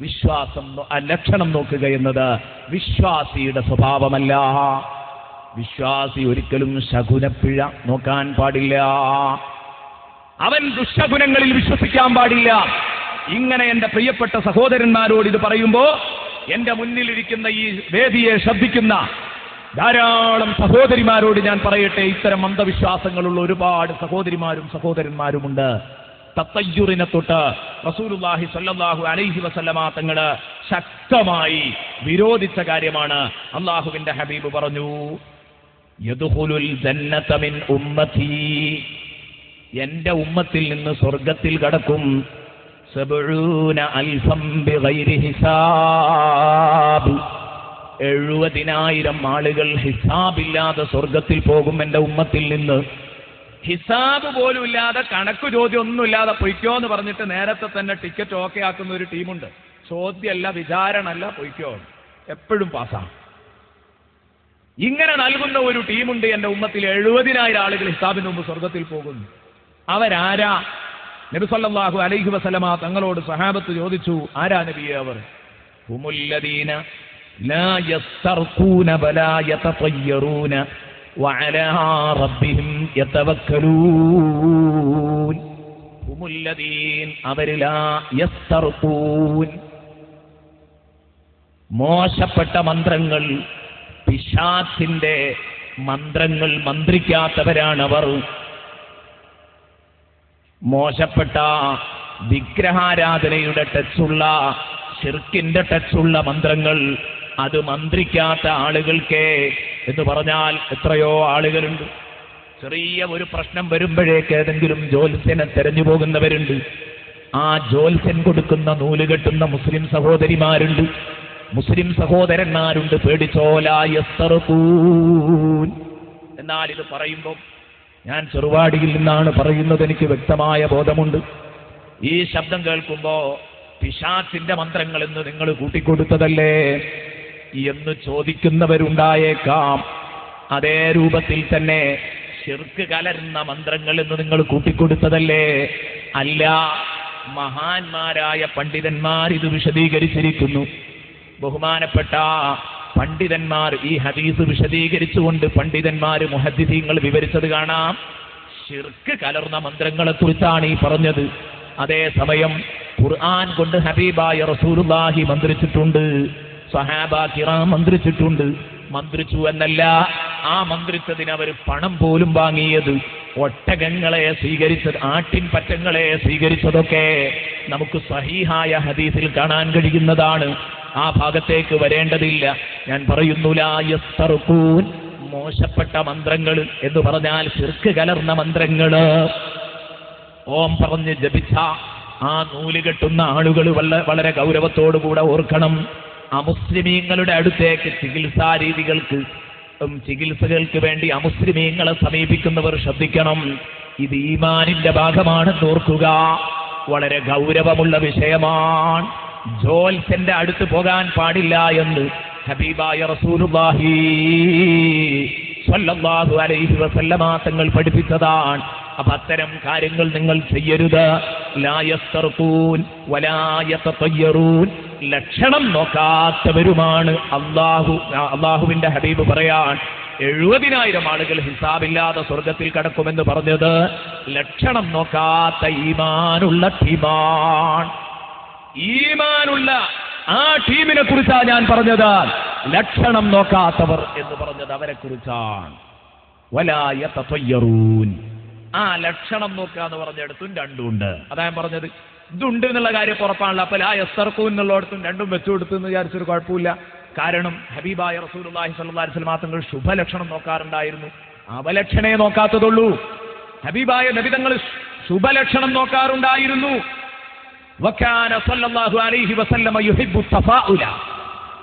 വിശ്വാസം ലക്ഷണം നോക്കുക എന്നത് വിശ്വാസിയുടെ സ്വഭാവമല്ല. വിശ്വാസി ഒരിക്കലും ശകുനപ്പിഴ നോക്കാൻ പാടില്ല, അവൻ ദുശകുനങ്ങളിൽ വിശ്വസിക്കാൻ പാടില്ല. ഇങ്ങനെ എന്റെ പ്രിയപ്പെട്ട സഹോദരന്മാരോട് ഇത് പറയുമ്പോ എന്റെ മുന്നിലിരിക്കുന്ന ഈ വേദിയെ ശ്രദ്ധിക്കുന്ന ധാരാളം സഹോദരിമാരോട് ഞാൻ പറയട്ടെ, ഇത്തരം അന്ധവിശ്വാസങ്ങളുള്ള ഒരുപാട് സഹോദരിമാരും സഹോദരന്മാരുമുണ്ട്. തത്തയ്യുറിനെ തൊട്ട് റസൂലുള്ളാഹി സ്വല്ലല്ലാഹു അലൈഹി വസല്ലമ തങ്ങള് ശക്തമായി വിരോധിച്ച കാര്യമാണ്. അള്ളാഹുവിന്റെ ഹബീബ് പറഞ്ഞു, യദ്ഖുലുൽ ജന്നത മിൻ ഉമ്മതി, എന്റെ ഉമ്മത്തിൽ നിന്ന് സ്വർഗത്തിൽ കടക്കും 70,000 ബിഗൈരി ഹിസാബ്, 70,000 ആളുകൾ ഹിസാബില്ലാതെ സ്വർഗത്തിൽ പോകും എന്റെ ഉമ്മത്തിൽ നിന്ന്. ഹിസാബ് പോലും ഇല്ലാതെ, കണക്ക് ചോദ്യം ഒന്നുമില്ലാതെ പൊയ്ക്കോ എന്ന് പറഞ്ഞിട്ട് നേരത്തെ തന്നെ ടിക്കറ്റ് ഓക്കെ ആക്കുന്ന ഒരു ടീമുണ്ട്. ചോദ്യമല്ല, വിചാരണല്ല, പൊയ്ക്കോ, എപ്പോഴും പാസ്സാണ്. ഇങ്ങനെ നൽകുന്ന ഒരു ടീമുണ്ട് എന്റെ ഉമ്മത്തിൽ. 70,000 ആളുകൾ ഹിസാബിന് മുമ്പ് സ്വർഗത്തിൽ പോകുന്നു. അവരാരാ? നബി സല്ലല്ലാഹു അലൈഹി വസല്ലമ തങ്ങളോട് സഹാബത്ത് ചോദിച്ചു, ആരാ നബിയെ അവർ? ഹുമുല്ലദീന ലാ യസ്തർഖൂന വലാ യതതയ്യറൂന വഅലാ റബ്ബിഹിം യതവക്കലൂൻ. ഹുമുല്ലദീൻ അവർ ലാ യസ്തർഖൂൻ, മോശപ്പെട്ട മന്ത്രങ്ങൾ, പിശാചിന്റെ മന്ത്രങ്ങൾ മന്ത്രിക്കാത്തവരാണവർ. മോശപ്പെട്ട വിഗ്രഹാരാധനയുടെ ടച്ചുള്ള, ശിർക്കിന്റെ ടച്ചുള്ള മന്ത്രങ്ങൾ അത് മന്ത്രിക്കാത്ത ആളുകൾക്ക് എന്ന് പറഞ്ഞാൽ എത്രയോ ആളുകളുണ്ട്. ചെറിയ ഒരു പ്രശ്നം വരുമ്പോഴേക്ക് ഏതെങ്കിലും ജ്യോത്സ്യനെ തെരഞ്ഞു പോകുന്നവരുണ്ട്. ആ ജ്യോത്സ്യൻ കൊടുക്കുന്ന നൂല് കെട്ടുന്ന മുസ്ലിം സഹോദരിമാരുണ്ട്, മുസ്ലിം സഹോദരന്മാരുണ്ട്. പേടിച്ചോലാ യസ്തർഖൂൻ. എന്നാൽ ഇത് പറയുമ്പോൾ ഞാൻ ചെറുവാടിയിൽ നിന്നാണ് പറയുന്നത്, എനിക്ക് വ്യക്തമായ ബോധമുണ്ട്. ഈ ശബ്ദം കേൾക്കുമ്പോ പിശാചിന്റെ മന്ത്രങ്ങൾ എന്ന് നിങ്ങൾ കൂട്ടിക്കൊടുത്തതല്ലേ എന്ന് ചോദിക്കുന്നവരുണ്ടായേക്കാം. അതേ രൂപത്തിൽ തന്നെ ശിർക്ക് കലർന്ന മന്ത്രങ്ങൾ എന്ന് നിങ്ങൾ കൂട്ടിക്കൊടുത്തതല്ലേ? അല്ല, മഹാന്മാരായ പണ്ഡിതന്മാർ ഇത് വിശദീകരിച്ചിരിക്കുന്നു. ബഹുമാനപ്പെട്ട പണ്ഡിതന്മാർ ഈ ഹദീസ് വിശദീകരിച്ചുകൊണ്ട് പണ്ഡിതന്മാർ മുഹദ്ദിസീങ്ങൾ വിവരിച്ചത് കാണാം. ശിർക്ക് കലർന്ന മന്ത്രങ്ങളെ കുറിച്ചാണ് ഈ പറഞ്ഞത്. അതേസമയം ഖുർആൻ കൊണ്ട് ഹബീബായ റസൂലുള്ളാഹി മന്ത്രിച്ചിട്ടുണ്ട്, സഹാബ കിറാം മന്ത്രിച്ചിട്ടുണ്ട്. മന്ത്രിച്ചു എന്നല്ല, ആ മന്ത്രിച്ചതിന് അവർ പണം പോലും വാങ്ങിയത്, ഒട്ടകങ്ങളെ സ്വീകരിച്ചത്, ആട്ടിൻ പറ്റങ്ങളെ സ്വീകരിച്ചതൊക്കെ നമുക്ക് സഹീഹായ ഹദീസിൽ കാണാൻ കഴിയുന്നതാണ്. ആ ഭാഗത്തേക്ക് വരേണ്ടതില്ല. ഞാൻ പറയുന്നു ലാ യസ്തർഖൂൻ, മോശപ്പെട്ട മന്ത്രങ്ങൾ എന്ന് പറഞ്ഞാൽ ശിർക്ക് കലർന്ന മന്ത്രങ്ങള്. ഓം പറഞ്ഞ് ജപിച്ച ആ നൂല് കെട്ടുന്ന ആളുകൾ വളരെ ഗൗരവത്തോടുകൂടെ ഓർക്കണം. അമുസ്ലിമീങ്ങളുടെ അടുത്തേക്ക് ചികിത്സകൾക്ക് വേണ്ടി അമുസ്ലിമീങ്ങളെ സമീപിക്കുന്നവർ ശ്രദ്ധിക്കണം. ഇത് ഈമാനിന്റെ ഭാഗമാണെന്ന് ഓർക്കുക. വളരെ ഗൗരവമുള്ള വിഷയമാണ്. ജ്യോത്സ്യന്റെ അടുത്ത് പോകാൻ പാടില്ല എന്ന് ഹബീബായ റസൂലുള്ളാഹി സ്വല്ലല്ലാഹു അലൈഹി വസല്ലമ തങ്ങൾ പഠിപ്പിച്ചതാണ്. അപ്പൊ അത്തരം കാര്യങ്ങൾ നിങ്ങൾ ചെയ്യരുത്. ലാ യസ്തർഖൂൻ വലാ യതതയ്യറൂൻ, ലക്ഷണം നോക്കാത്തവരുമാണ്. അള്ളാഹുവിന്റെ ഹബീബ് പറയാൻ 70,000 ആളുകൾ ഹിസാബില്ലാതെ സ്വർഗത്തിൽ കടക്കുമെന്ന് പറഞ്ഞത് ലക്ഷണം നോക്കാത്ത ഈമാനുള്ള ടീമാണ്. ഈമാനുള്ള ആ ടീമിനെ കുറിച്ചാണ് ഞാൻ പറഞ്ഞത്. ലക്ഷണം നോക്കാത്തവർ എന്ന് പറഞ്ഞത് അവരെ കുറിച്ചാണ്. വലാ യതതയ്യറൂൻ, ആ ലക്ഷണം നോക്കുക എന്ന് പറഞ്ഞിടത്തും രണ്ടുണ്ട്. അതാ ഞാൻ പറഞ്ഞത്, ഇതുണ്ട് എന്നുള്ള കാര്യം ഉറപ്പാണല്ലോ. അപ്പൊ ലാ യസ്തർഖൂൻ എന്നുള്ളിടത്തും രണ്ടും വെച്ചു കൊടുത്തു എന്ന് വിചാരിച്ചൊരു കുഴപ്പമില്ല. കാരണം ഹബീബായ റസൂലുള്ളാഹി സ്വല്ലല്ലാഹു അലൈഹി വസല്ലം തങ്ങൾ ശുഭലക്ഷണം നോക്കാറുണ്ടായിരുന്നു. അവലക്ഷണേ നോക്കാത്തതുള്ളൂ. ഹബീബായ നബിതങ്ങൾ ശുഭലക്ഷണം നോക്കാറുണ്ടായിരുന്നു. വകാന സ്വല്ലല്ലാഹു അലൈഹി വസല്ലം യുഹിബ്ബു തഫാഉല,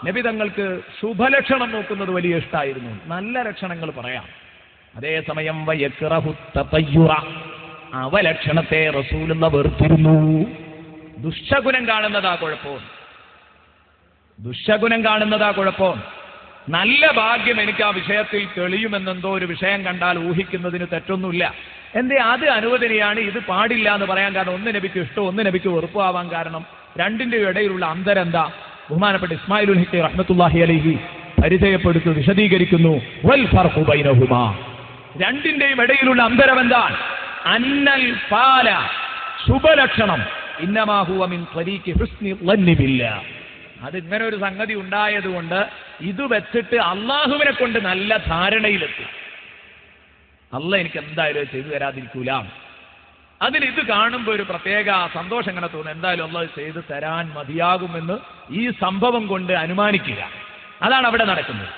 നബിതങ്ങൾക്ക് ശുഭലക്ഷണം നോക്കുന്നത് വലിയ ഇഷ്ടമായിരുന്നു. നല്ല ലക്ഷണങ്ങൾ പറയാം. അതേസമയം വയക്റഹു തതയ്യുറ, അവലക്ഷണത്തെ റസൂലുള്ളാഹി വെറുത്തിരുന്നു. ദുഷ്ടഗുണം കാണുന്നതാ കുഴപ്പം. നല്ല ഭാഗ്യം എനിക്ക് ആ വിഷയത്തിൽ തെളിയുമെന്നെന്തോ ഒരു വിഷയം കണ്ടാൽ ഊഹിക്കുന്നതിന് തെറ്റൊന്നുമില്ല. എന്തേ അത് അനുവദനീയാണ്, ഇത് പാടില്ല എന്ന് പറയാൻ കാരണം ഒന്ന് നബിക്ക് ഇഷ്ടം, ഒന്ന് നബിക്ക് വെറുപ്പാവാൻ കാരണം രണ്ടിന്റെ ഇടയിലുള്ള അന്തരം എന്താ? ബഹുമാനപ്പെട്ട ഇസ്മായിലുൽ ഹിഖി റഹ്മത്തുള്ളാഹി അലൈഹി പരിചയപ്പെടുത്തു വിശദീകരിക്കുന്നു. വൽ ഫർഖു ബൈനഹുമാ, രണ്ടിന്റെയും ഇടയിലുള്ള അന്തരം എന്താണ്? അന്നൽ ഫാല, ശുഭലക്ഷണം, ഇന്നമാ ഹുവ മിൻ ത്വരീഖി ഹുസ്നി ളന്നി ബില്ലാ, അത് ഇങ്ങനെ ഒരു സംഗതി ഉണ്ടായതുകൊണ്ട് ഇത് വെച്ചിട്ട് അള്ളാഹുവിനെ കൊണ്ട് നല്ല ധാരണയിലെത്തി. അള്ളാഹ് എനിക്ക് എന്തായാലും ചെയ്തു തരാതിരിക്കൂല. അതിൽ ഇത് കാണുമ്പോൾ ഒരു പ്രത്യേക സന്തോഷം ഇങ്ങനെ തോന്നുന്നു. എന്തായാലും അള്ളാഹ് ചെയ്തു തരാൻ മതിയാകുമെന്ന് ഈ സംഭവം കൊണ്ട് അനുമാനിക്കുക. അതാണ് അവിടെ നടക്കുന്നത്.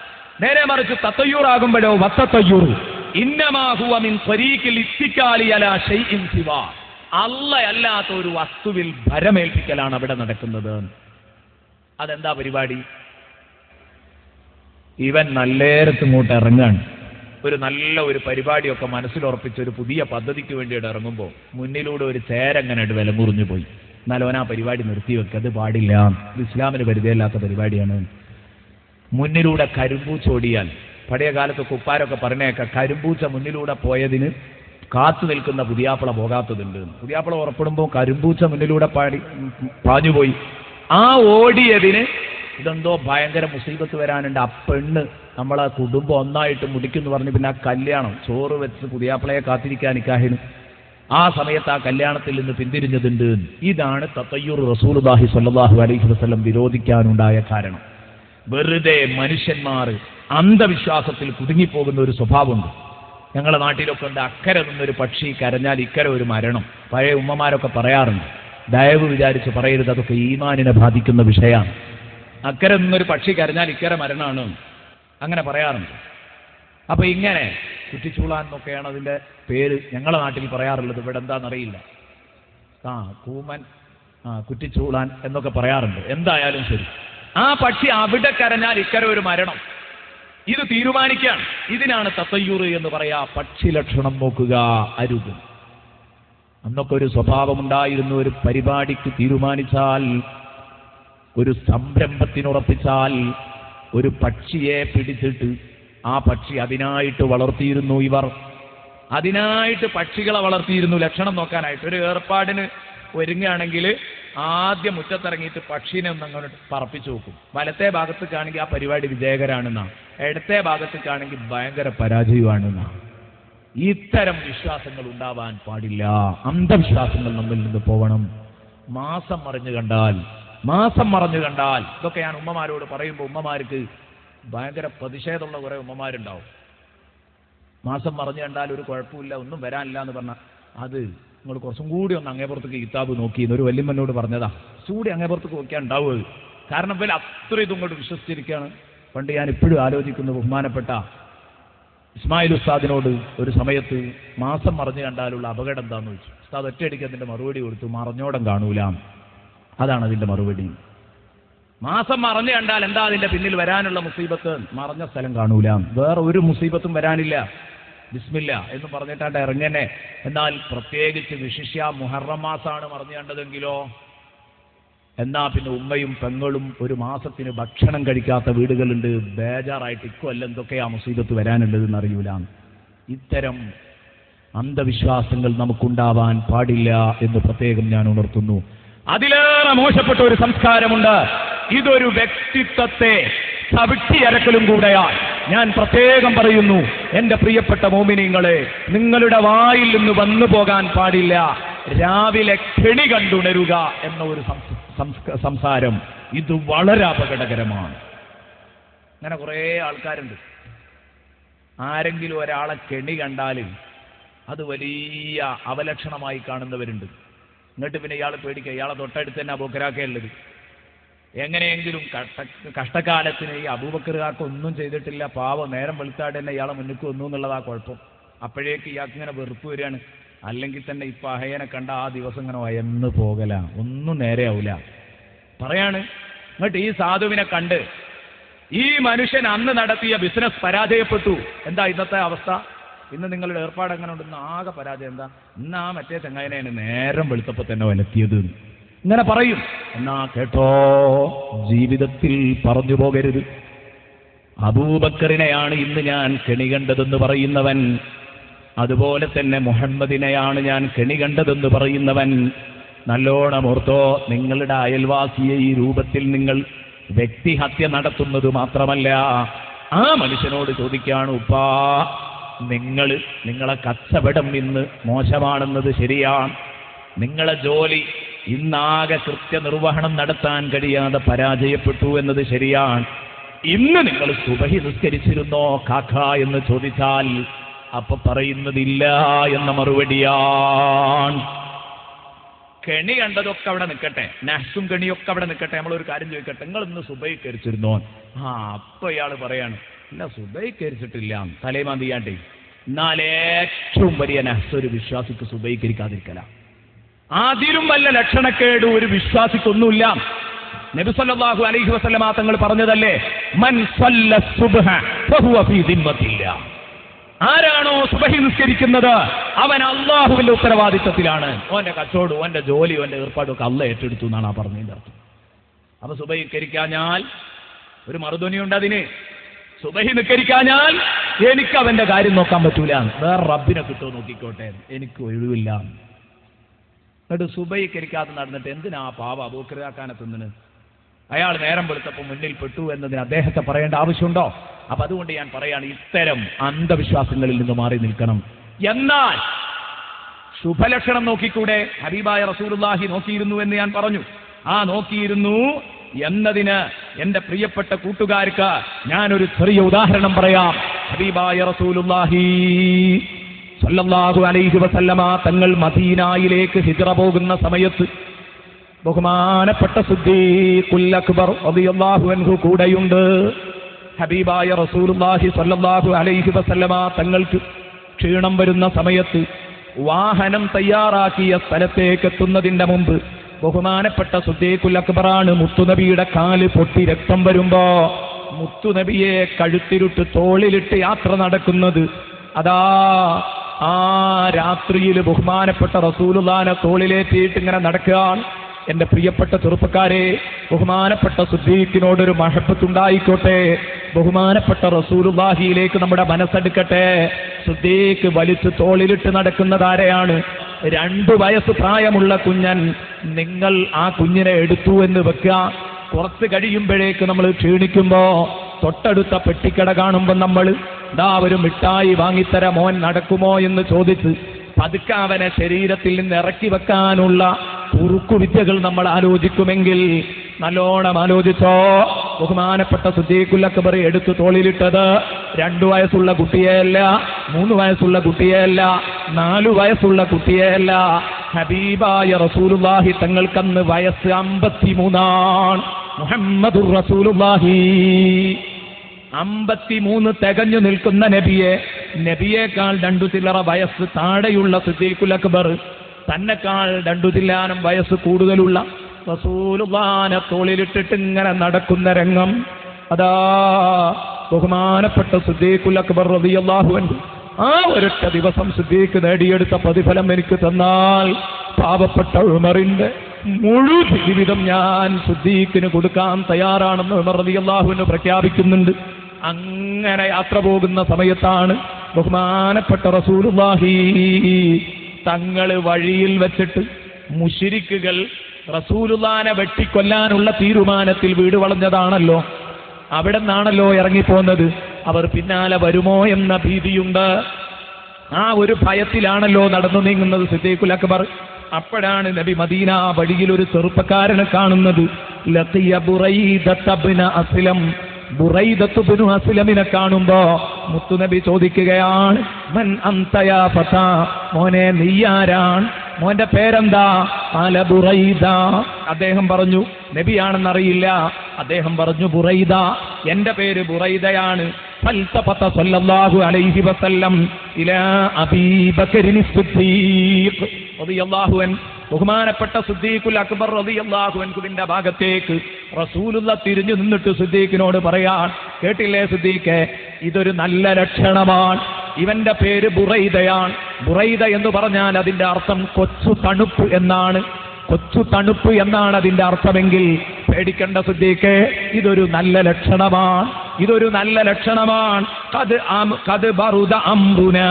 നേരെ മറിച്ച് തത്തയ്യൂറാകുമ്പോഴോ വത്തത്തയ്യൂർ ഇന്നമാ ഹുവ മിൻ ത്വരീഖിൽ ഇത്തിക്കാലി അലാ ശൈഇൻ സിവാ, അള്ളാഹ് അല്ലാത്ത ഒരു വസ്തുവിൽ ഭരമേൽപ്പിക്കലാണ് അവിടെ നടക്കുന്നത്. അതെന്താ പരിപാടി? ഇവൻ നല്ലേരത്ത് ഇങ്ങോട്ട് ഇറങ്ങാണ്. നല്ല പരിപാടിയൊക്കെ മനസ്സിലുറപ്പിച്ച് ഒരു പുതിയ പദ്ധതിക്ക് വേണ്ടിയിട്ട് ഇറങ്ങുമ്പോൾ മുന്നിലൂടെ ഒരു ചേരങ്ങനെ വില മുറിഞ്ഞു പോയി. എന്നാലും അവൻ ആ പരിപാടി നിർത്തിവെക്കുക, അത് പാടില്ല, ഇത് ഇസ്ലാമിന് പരിധിയില്ലാത്ത പരിപാടിയാണ്. മുന്നിലൂടെ കരിമ്പൂച്ച ഓടിയാൽ, പഴയ കാലത്ത് കുപ്പാരൊക്കെ പറഞ്ഞേക്കാം, കരിമ്പൂച്ച മുന്നിലൂടെ പോയതിന് കാത്തു നിൽക്കുന്ന പുതിയാപ്പിള പോകാത്തതുണ്ട്. പുതിയാപ്പിള ഉറപ്പെടുമ്പോൾ കരിമ്പൂച്ച മുന്നിലൂടെ പാഞ്ഞുപോയി. ആ ഓടിയതിന് ഇതെന്തോ ഭയങ്കര മുസീബത്ത് വരാനുണ്ട്, ആ പെണ്ണ് നമ്മളെ കുടുംബം ഒന്നായിട്ട് മുടിക്കുന്നു പറഞ്ഞ് പിന്നെ ആ കല്യാണം ചോറ് വെച്ച് പുതിയാപ്പിളയെ കാത്തിരിക്കാൻ നിക്കാഹിന് ആ സമയത്ത് ആ കല്യാണത്തിൽ നിന്ന് പിന്തിരിഞ്ഞതുണ്ട്. ഇതാണ് തത്തയ്യൂർ റസൂലുള്ളാഹി സ്വല്ലല്ലാഹു അലൈഹി വസല്ലം വിരോധിക്കാനുണ്ടായ കാരണം. വെറുതെ മനുഷ്യന്മാർ അന്ധവിശ്വാസത്തിൽ കുടുങ്ങിപ്പോകുന്ന ഒരു സ്വഭാവമുണ്ട്. ഞങ്ങളുടെ നാട്ടിലൊക്കെ ഉണ്ട്, അക്കരെ നിന്നൊരു പക്ഷി കരഞ്ഞാൽ ഇക്കരെ ഒരു മരണം. പഴയ ഉമ്മമാരൊക്കെ പറയാറുണ്ട്. ദയവ് വിചാരിച്ച് പറയരുത്, അതൊക്കെ ഈമാനിനെ ബാധിക്കുന്ന വിഷയമാണ്. അക്കരെ നിന്നൊരു പക്ഷി കരഞ്ഞാൽ ഇക്കരെ മരണമാണ്, അങ്ങനെ പറയാറുണ്ട്. അപ്പൊ ഇങ്ങനെ കുറ്റിച്ചൂളാൻ എന്നൊക്കെയാണ് അതിന്റെ പേര് ഞങ്ങളുടെ നാട്ടിൽ പറയാറുള്ളത്. ഇവിടെ എന്താണെന്നറിയില്ല, കൂമൻ, കുറ്റിച്ചൂളാൻ എന്നൊക്കെ പറയാറുണ്ട്. എന്തായാലും ശരി, ആ പക്ഷി അവിടെ കരഞ്ഞാൽ ഇക്കരെ ഒരു മരണം, ഇത് തീരുമാനിക്കുകയാണ്. ഇതിനാണ് തത്തയ്യൂർ എന്ന് പറയാ. പക്ഷി ലക്ഷണം നോക്കുക, അരുത്. അന്നൊക്കെ ഒരു സ്വഭാവമുണ്ടായിരുന്നു, ഒരു പരിപാടിക്ക് തീരുമാനിച്ചാൽ, ഒരു സംരംഭത്തിനുറപ്പിച്ചാൽ ഒരു പക്ഷിയെ പിടിച്ചിട്ട് ആ പക്ഷി അതിനായിട്ട് വളർത്തിയിരുന്നു. ഇവർ അതിനായിട്ട് പക്ഷികളെ വളർത്തിയിരുന്നു ലക്ഷണം നോക്കാനായിട്ട്. ഒരു ഏർപ്പാടിന് ഒരുങ്ങുകയാണെങ്കിൽ ആദ്യം മുറ്റത്തിറങ്ങിയിട്ട് പക്ഷീനെ ഒന്ന് അങ്ങോട്ട് പറപ്പിച്ചു നോക്കും. വലത്തെ ഭാഗത്തേക്കാണെങ്കിൽ ആ പരിപാടി വിജയകരാണെന്നാ, ഇടത്തെ ഭാഗത്തേക്കാണെങ്കിൽ ഭയങ്കര പരാജയമാണെന്നാ. ഇത്തരം വിശ്വാസങ്ങൾ ഉണ്ടാവാൻ പാടില്ല. അന്ധവിശ്വാസങ്ങൾ നമ്മിൽ നിന്ന് പോകണം. മാസം മറിഞ്ഞു കണ്ടാൽ ഇതൊക്കെ ഞാൻ ഉമ്മമാരോട് പറയുമ്പോൾ ഉമ്മമാർക്ക് ഭയങ്കര പ്രതിഷേധമുള്ള കുറെ ഉമ്മമാരുണ്ടാവും. മാസം മറിഞ്ഞു കണ്ടാൽ ഒരു കുഴപ്പമില്ല, ഒന്നും വരാനില്ല എന്ന് പറഞ്ഞാൽ അത് നിങ്ങൾ കുറച്ചും കൂടി ഒന്ന് അങ്ങേപ്പുറത്തേക്ക് കിതാബ് നോക്കി എന്നൊരു വല്യമ്മനോട് പറഞ്ഞതാ. കുറച്ചുകൂടി അങ്ങേപ്പുറത്തേക്ക് നോക്കിയാൽ ഉണ്ടാവുക. കാരണം ഇവർ അത്ര ഇതുകൊണ്ട് വിശ്വസിച്ചിരിക്കുകയാണ്. പണ്ട് ഞാൻ ഇപ്പോഴും ആലോചിക്കുന്ന ബഹുമാനപ്പെട്ട ഇസ്മായിൽ ഉസ്താദിനോട് ഒരു സമയത്ത് മാസം മറിഞ്ഞു കണ്ടാലുള്ള അപകടം എന്താണെന്ന് ചോദിച്ചു. ഉസ്താദ് ഒറ്റയടിക്ക് അതിന്റെ മറുപടി കൊടുത്തു, മറഞ്ഞോടം കാണൂല. അതാണ് അതിന്റെ മറുപടി. മാസം മറഞ്ഞു കണ്ടാൽ എന്താ അതിന്റെ പിന്നിൽ വരാനുള്ള മുസീബത്ത്? മറഞ്ഞ സ്ഥലം കാണൂല, വേറെ ഒരു മുസീബത്തും വരാനില്ല. ബിസ്മില്ല എന്ന് പറഞ്ഞിട്ടാണ്ട് ഇറങ്ങനെ. എന്നാൽ പ്രത്യേകിച്ച് വിശിഷ്യ മുഹറം മാസമാണ് മറഞ്ഞു കണ്ടതെങ്കിലോ, എന്നാ പിന്നെ ഉമ്മയും പെങ്ങളും ഒരു മാസത്തിന് ഭക്ഷണം കഴിക്കാത്ത വീടുകളുണ്ട്. ബേജാറായിട്ട് ഇക്കൊല്ല എന്തൊക്കെയാ മുസീബത്ത് വരാനുള്ളതെന്ന് അറിയൂല. ഇത്തരം അന്ധവിശ്വാസങ്ങൾ നമുക്കുണ്ടാവാൻ പാടില്ല എന്ന് പ്രത്യേകം ഞാൻ ഉണർത്തുന്നു. അതിലേറെ മോശപ്പെട്ട ഒരു സംസ്കാരമുണ്ട്. ഇതൊരു വ്യക്തിത്വത്തെ ചവിട്ടിയരക്കലും കൂടെയാണ്. ഞാൻ പ്രത്യേകം പറയുന്നു, എന്റെ പ്രിയപ്പെട്ട മോമിനീങ്ങളെ, നിങ്ങളുടെ വായിൽ നിന്ന് വന്നു പോകാൻ പാടില്ല രാവിലെ കെണി കണ്ടുണരുക എന്ന ഒരു സംസാരം. ഇത് വളരെ അപകടകരമാണ്. അങ്ങനെ കുറേ ആൾക്കാരുണ്ട്, ആരെങ്കിലും ഒരാളെ കെണി കണ്ടാൽ അത് വലിയ അവലക്ഷണമായി കാണുന്നവരുണ്ട്. എന്നിട്ട് പിന്നെ ഇയാൾ പേടിക്കുക, ഇയാളെ തൊട്ടടുത്ത് തന്നെ അബൂബക്കറാക്കുള്ളത്. എങ്ങനെയെങ്കിലും കഷ്ടകാലത്തിന് ഈ അബൂബക്കറുകാർക്ക് ഒന്നും ചെയ്തിട്ടില്ല, പാവം, നേരം വെളുത്താട് തന്നെ ഇയാളെ മുന്നിക്ക് വന്നു എന്നുള്ളതാ കുഴപ്പം. അപ്പോഴേക്ക് ഇയാൾക്ക് ഇങ്ങനെ വെറുപ്പ് വരികയാണ്. അല്ലെങ്കിൽ തന്നെ ഇപ്പൊ അഹയനെ കണ്ട ആ ദിവസം ഇങ്ങനെ വയന്ന് പോകല, ഒന്നും നേരെയാവൂല പറയാണ്. എന്നിട്ട് ഈ സാധുവിനെ കണ്ട് ഈ മനുഷ്യൻ അന്ന് നടത്തിയ ബിസിനസ് പരാജയപ്പെട്ടു. എന്താ ഇന്നത്തെ അവസ്ഥ? ഇന്ന് നിങ്ങളുടെ ഏർപ്പാട് എങ്ങനെ ഉണ്ടെന്ന് ആകെ പരാജയം. എന്താ? ഇന്ന് ആ മറ്റേ ചങ്ങായനെയാണ് നേരം വെളുത്തപ്പോൾ തന്നെ വലത്തിയത് ഇങ്ങനെ പറയും. എന്നാ കേട്ടോ, ജീവിതത്തിൽ പറഞ്ഞു പോകരുത്. അബൂബക്കറിനെയാണ് ഇന്ന് ഞാൻ കെണി കണ്ടതെന്ന് പറയുന്നവൻ, അതുപോലെ തന്നെ മുഹമ്മദിനെയാണ് ഞാൻ കെണി കണ്ടതെന്ന് പറയുന്നവൻ, നല്ലോണം ഓർത്തോ, നിങ്ങളുടെ അയൽവാസിയെ ഈ രൂപത്തിൽ നിങ്ങൾ വ്യക്തിഹത്യ നടത്തുന്നത് മാത്രമല്ല, ആ മനുഷ്യനോട് ചോദിക്കുകയാണ്, ഉപ്പാ, നിങ്ങളെ കച്ചവടം ഇന്ന് മോശമാണെന്നത് ശരിയാണ്, നിങ്ങളെ ജോലി ഇന്നാകെ കൃത്യനിർവഹണം നടത്താൻ കഴിയാതെ പരാജയപ്പെട്ടു എന്നത് ശരിയാണ്, ഇന്ന് നിങ്ങൾ സുബഹി നിസ്കരിച്ചിരുന്നോ കാക്ക എന്ന് ചോദിച്ചാൽ അപ്പൊ പറയുന്നതില്ല എന്ന മറുപടിയാണ്. കെണി കണ്ടതൊക്കെ അവിടെ നിൽക്കട്ടെ, നഹ്സും കെണിയൊക്കെ അവിടെ നിൽക്കട്ടെ, നമ്മളൊരു കാര്യം ചോദിക്കട്ടെ, നിങ്ങൾ ഇന്ന് സുബഹി കരിച്ചിരുന്നോ? അപ്പൊ ഇയാൾ പറയാണ്, ഇല്ല സുബഹി കരിച്ചിട്ടില്ല, തലേമാൻ ചെയ്യാണ്ടേ. എന്നാൽ ഏറ്റവും വലിയ നഹ്സ് ഒരു വിശ്വാസിക്ക് സുബഹി കരിക്കാതിരിക്കല. അതിലും വല്ല ലക്ഷണക്കേട് ഒരു വിശ്വാസിക്കൊന്നുമില്ല. നബി സല്ലല്ലാഹു അലൈഹി വസല്ലമ തങ്ങൾ പറഞ്ഞതല്ലേ, മൻ സല്ല സുബ്ഹ ഫഹുവ ഫീ ദിമ്മത്തില്ലാഹ്. ആരാണോ സുബഹി നിസ്കരിക്കുന്നത് അവൻ അള്ളാഹുവിന്റെ ഉത്തരവാദിത്തത്തിലാണ്. ഓന്റെ കച്ചവടം, ഓന്റെ ജോലി, ഓന്റെ ഏർപ്പാടും ഒക്കെ അള്ളാഹ് ഏറ്റെടുത്തു എന്നാണ് ആ പറഞ്ഞതിന്റെ അർത്ഥം. അപ്പൊ സുബഹി നിസ്കരിക്കാഞ്ഞാൽ ഒരു മറുധ്വനിയുണ്ട് അതിന്. സുബഹി നിസ്കരിക്കാഞ്ഞാൽ എനിക്ക് അവന്റെ കാര്യം നോക്കാൻ പറ്റൂല, വേറെ റബ്ബിനെ കിട്ടുമോ നോക്കിക്കോട്ടെ, എനിക്ക് ഒഴിവില്ല. എന്നിട്ട് സുബഹി നിസ്കരിക്കാതെ നടന്നിട്ട് എന്തിനാ പാവ അബൂബക്കറാക്കാനെ തിന്നിന്? അയാൾ നേരം വെളുത്തപ്പോൾ മുന്നിൽ പെട്ടു എന്നതിന് അദ്ദേഹത്തെ പറയേണ്ട ആവശ്യമുണ്ടോ? അപ്പൊ അതുകൊണ്ട് ഞാൻ പറയാണ്, ഇത്തരം അന്ധവിശ്വാസങ്ങളിൽ നിന്ന് മാറി നിൽക്കണം. എന്നാൽ ശുഭലക്ഷണം നോക്കിക്കൂടെ? ഹബീബായ റസൂലുള്ളാഹി നോക്കിയിരുന്നു എന്ന് ഞാൻ പറഞ്ഞു. ആ നോക്കിയിരുന്നു എന്നതിന് എന്റെ പ്രിയപ്പെട്ട കൂട്ടുകാർക്ക് ഞാനൊരു ചെറിയ ഉദാഹരണം പറയാം. ഹബീബായ റസൂലുള്ളാഹി സല്ലല്ലാഹു അലൈഹി വസല്ലമ തങ്ങൾ മദീനയിലേക്ക് ഹിജ്റ പോകുന്ന സമയത്ത് ബഹുമാനപ്പെട്ട സിദ്ദീഖുൽ അക്ബർ റളിയല്ലാഹു അൻഹു കൂടെയുണ്ട്. ഹബീബായ റസൂലുള്ളാഹി സല്ലല്ലാഹു അലൈഹി വസല്ലമ തങ്ങൾക്ക് ക്ഷീണം വരുന്ന സമയത്ത് വാഹനം തയ്യാറാക്കിയ സ്ഥലത്തേക്ക് എത്തുന്നതിന്റെ മുമ്പ് ബഹുമാനപ്പെട്ട സിദ്ദീഖുൽ അക്ബറാണ് മുത്തുനബിയുടെ കാല് പൊട്ടി രക്തം വരുമ്പോ മുത്തുനബിയെ കഴുത്തിരുട്ട് തോളിലിട്ട് യാത്ര നടക്കുന്നത്. അതാ ആ രാത്രിയിൽ ബഹുമാനപ്പെട്ട റസൂലുള്ളാഹിനെ തോളിലേറ്റിയിട്ട് ഇങ്ങനെ നടക്കുകയാണ്. എന്റെ പ്രിയപ്പെട്ട ചെറുപ്പക്കാരെ, ബഹുമാനപ്പെട്ട സിദ്ദീഖിനോടൊരു മഹബത്തുണ്ടായിക്കോട്ടെ. ബഹുമാനപ്പെട്ട റസൂലുള്ളാഹിയിലേക്ക് നമ്മുടെ മനസ്സെടുക്കട്ടെ. സിദ്ദീഖ് വലിച്ചു തോളിലിട്ട് നടക്കുന്നതാരെയാണ്? 2 വയസ്സ് പ്രായമുള്ള കുഞ്ഞൻ. നിങ്ങൾ ആ കുഞ്ഞിനെ എടുത്തു എന്ന് വെക്കുക. കുറച്ച് കഴിയുമ്പോഴേക്ക് നമ്മൾ ക്ഷീണിക്കുമ്പോ തൊട്ടടുത്ത പെട്ടിക്കട കാണുമ്പോൾ നമ്മൾ ഒരു മിഠായി വാങ്ങിത്തര മോൻ നടക്കുമോ എന്ന് ചോദിച്ച് പതുക്കെ അവനെ ശരീരത്തിൽ നിന്ന് ഇറക്കി വെക്കാനുള്ള കുറുക്കുവിദ്യകൾ നമ്മൾ ആലോചിക്കുമെങ്കിൽ നല്ലോണം ആലോചിച്ചോ. ബഹുമാനപ്പെട്ട സിദ്ദീഖുൽ അക്ബർ എടുത്തു തോളിലിട്ടത് 2 വയസ്സുള്ള കുട്ടിയെയല്ല, 3 വയസ്സുള്ള കുട്ടിയെയല്ല, 4 വയസ്സുള്ള കുട്ടിയെയല്ല. ഹബീബായ റസൂലുള്ളാഹി തങ്ങൾക്കന്ന് വയസ്സ് 53 മുഹമ്മദുർ റസൂലുള്ളാഹി. 53 തികഞ്ഞു നിൽക്കുന്ന നബിയേക്കാൾ 2 ചില്ലറ വയസ്സ് താഴെയുള്ള സിദ്ദീഖുൽ അക്ബർ, തന്നെക്കാൾ 2 ചില്ലാനം വയസ്സ് കൂടുതലുള്ള റസൂലുള്ളാഹിനെ തോളിലിട്ടിട്ട് ഇങ്ങനെ നടക്കുന്ന രംഗം. അതാ ബഹുമാനപ്പെട്ട സിദ്ദീഖുൽ അക്ബർ റളിയല്ലാഹു അൻഹു ആ ഒരൊറ്റ ദിവസം സിദ്ദീഖ് നേടിയെടുത്ത പ്രതിഫലം എനിക്ക് തന്നാൽ പാവപ്പെട്ട ഉമറിന്റെ മുഴുവൻ ജീവിതം ഞാൻ സിദ്ദീഖിന് കൊടുക്കാൻ തയ്യാറാണെന്ന് ഉമർ റളിയല്ലാഹു അൻഹു പ്രഖ്യാപിക്കുന്നുണ്ട്. അങ്ങനെ യാത്ര പോകുന്ന സമയത്താണ് ബഹുമാനപ്പെട്ട റസൂലുള്ളാഹി തങ്ങള് വഴിയിൽ വെച്ചിട്ട് മുശ്രിക്കുകൾ റസൂലുള്ളാഹിനെ വെട്ടിക്കൊല്ലാനുള്ള തീരുമാനത്തിൽ വീട് വളഞ്ഞതാണല്ലോ. അവിടെ നിന്നാണല്ലോ ഇറങ്ങിപ്പോന്നത്. അവർ പിന്നാലെ വരുമോ എന്ന ഭീതിയുണ്ട്. ആ ഒരു ഭയത്തിലാണല്ലോ നടന്നു നീങ്ങുന്നത് സിദ്ദീഖുൽ അക്ബർ. അപ്പോഴാണ് നബി മദീന വഴിയിൽ ഒരു ചെറുപ്പക്കാരനെ കാണുന്നത്. ലഖിയ ബുറൈദത്ത് ഇബ്നു അസ്ലം. ബുറൈദത്ത് ഇബ്നു അസ്ലമിനെ കാണുമ്പോ മുത്തുനബി ചോദിക്കുകയാണ്, മൻ അൻത യാ ഫതാ, മോനെ നീയാരാണ്? മോന്റെ പേരെന്താ? ഖാല ബുറൈദ. അദ്ദേഹം പറഞ്ഞു നബിയാണെന്നറിയില്ല. അദ്ദേഹം പറഞ്ഞു ബുറൈദ, എന്റെ പേര് ബുറൈദയാണ്. ഫൽതഫത സല്ലല്ലാഹു അലൈഹി വസല്ലം ഇലാ അബീ ബക്കറിൻ സിദ്ദീഖ് റളിയല്ലാഹു അൻഹു. ബഹുമാനപ്പെട്ട സിദ്ദീഖുൽ അക്ബർ റളിയല്ലാഹു അൻഹുവിന്റെ ഭാഗത്തേക്ക് റസൂലുള്ളാഹി തിരിഞ്ഞു നിന്നിട്ട് സിദ്ദീഖിനോട് പറയാൻ, കേട്ടില്ലേ സിദ്ദീഖേ, ഇതൊരു നല്ല ലക്ഷണമാണ്. ഇവന്റെ പേര് ബുറൈദയാണ്. ബുറൈദ എന്ന് പറഞ്ഞാൽ അതിന്റെ അർത്ഥം കൊച്ചു തണുപ്പ് എന്നാണ്. കൊച്ചു തണുപ്പ് എന്നാണ് അതിന്റെ അർത്ഥമെങ്കിൽ പേടിക്കേണ്ട സിദ്ദീഖേ, ഇതൊരു നല്ല ലക്ഷണമാണ്. ഇതൊരു നല്ല ലക്ഷണമാണ്. ഖദ് ബറുദ അംറുനാ,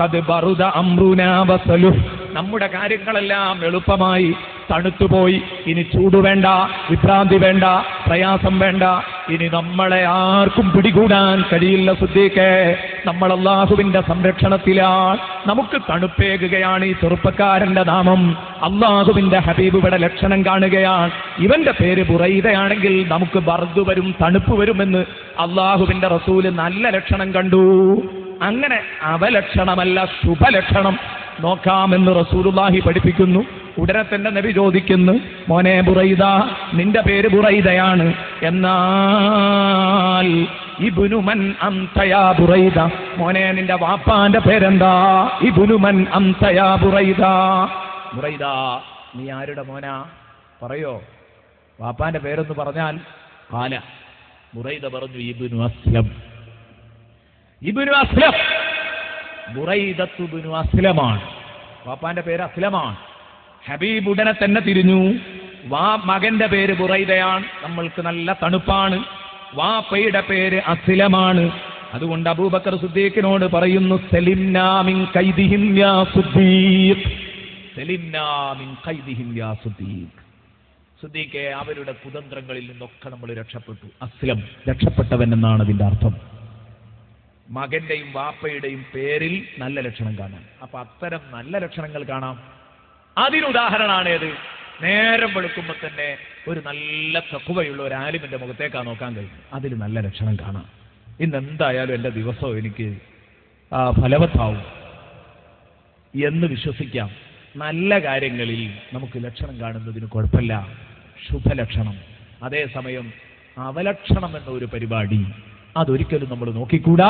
ഖദ് ബറുദ അംറുനാ വസലുഹ്. നമ്മുടെ കാര്യങ്ങളെല്ലാം എളുപ്പമായി തണുത്തുപോയി. ഇനി ചൂട് വേണ്ട, വിഭ്രാന്തി വേണ്ട, പ്രയാസം വേണ്ട. ഇനി നമ്മളെ ആർക്കും പിടികൂടാൻ കഴിയില്ല സിദ്ദീഖേ. നമ്മൾ അല്ലാഹുവിന്റെ സംരക്ഷണത്തിലാണ്. നമുക്ക് തണുപ്പേകുകയാണ് ഈ ചെറുപ്പക്കാരന്റെ നാമം. അല്ലാഹുവിന്റെ ഹബീബ് ഇവിടെ ലക്ഷണം കാണുകയാണ്. ഇവന്റെ പേര് ബുറൈദയാണെങ്കിൽ നമുക്ക് ബർദ് വരും, തണുപ്പ് വരുമെന്ന് അല്ലാഹുവിന്റെ റസൂല് നല്ല ലക്ഷണം കണ്ടു. അങ്ങനെ അവലക്ഷണമല്ല, ശുഭലക്ഷണം നോക്കാമെന്ന് റസൂലുള്ളാഹി പഠിപ്പിക്കുന്നു. ഉടനെ തന്നെ നബി ചോദിക്കുന്നു, മോനെ ബുറൈദ, നിന്റെ പേര് ബുറൈദയാണ്, എന്നാൽ ഇബ്നു മൻ അൻത യാ ബുറൈദ, മോനെ നിന്റെ വാപ്പാന്റെ പേരെന്താ? ഇബ്നു മൻ അൻത യാ ബുറൈദ. ബുറൈദ, നീ ആരുടെ മോനാ? പറയോ വാപ്പാന്റെ പേരെന്ന് പറഞ്ഞാൽ? ഖാല, ബുറൈദ പറഞ്ഞു, ഇബ്നു അസ്ലം. ഇബ്നു അസ്ലം, ബുറൈദത്തു ഇബ്നു അസ്ലമാണ്. വാപ്പാന്റെ പേര് അസ്ലമാണ്. ഹബീബ് ഉടനെ തന്നെ തിരിഞ്ഞു, മകന്റെ പേര് ബുറൈദയാണ്, നമ്മൾക്ക് നല്ല തണുപ്പാണ്. വാപ്പയുടെ പേര് അസ്ലമാണ്. അതുകൊണ്ട് അബൂബക്കർ സിദ്ദീഖിനോട് പറയുന്നു, സലിംനാ മിൻ ഖൈദിഹിം യാ സിദ്ദീഖ്, സലിംനാ മിൻ ഖൈദിഹിം യാ സിദ്ദീഖ്. സിദ്ദീഖേ, അവരുടെ കുതന്ത്രങ്ങളിൽ നിന്നൊക്കെ നമ്മൾ രക്ഷപ്പെട്ടു. അസ്ലം, രക്ഷപ്പെട്ടവൻ എന്നാണ് അതിന്റെ അർത്ഥം. മകന്റെയും വാപ്പയുടെയും പേരിൽ നല്ല ലക്ഷണം കാണാം. അപ്പൊ അത്തരം നല്ല ലക്ഷണങ്ങൾ കാണാം. അതിനുദാഹരണമാണ് ഏത്? നേരം വെളുക്കുമ്പോൾ തന്നെ ഒരു നല്ല തഖ്വയുള്ള ഒരു ആലിമിന്റെ മുഖത്തേക്കാ നോക്കാൻ കഴിയും. അതിൽ നല്ല ലക്ഷണം കാണാം. ഇന്ന് എന്തായാലും എൻ്റെ ദിവസവും എനിക്ക് ഫലവത്താവും എന്ന് വിശ്വസിക്കാം. നല്ല കാര്യങ്ങളിൽ നമുക്ക് ലക്ഷണം കാണുന്നതിന് കുഴപ്പമില്ല, ശുഭലക്ഷണം. അതേസമയം അവലക്ഷണം എന്ന ഒരു പരിപാടി അതൊരിക്കലും നമ്മൾ നോക്കിക്കൂടാ,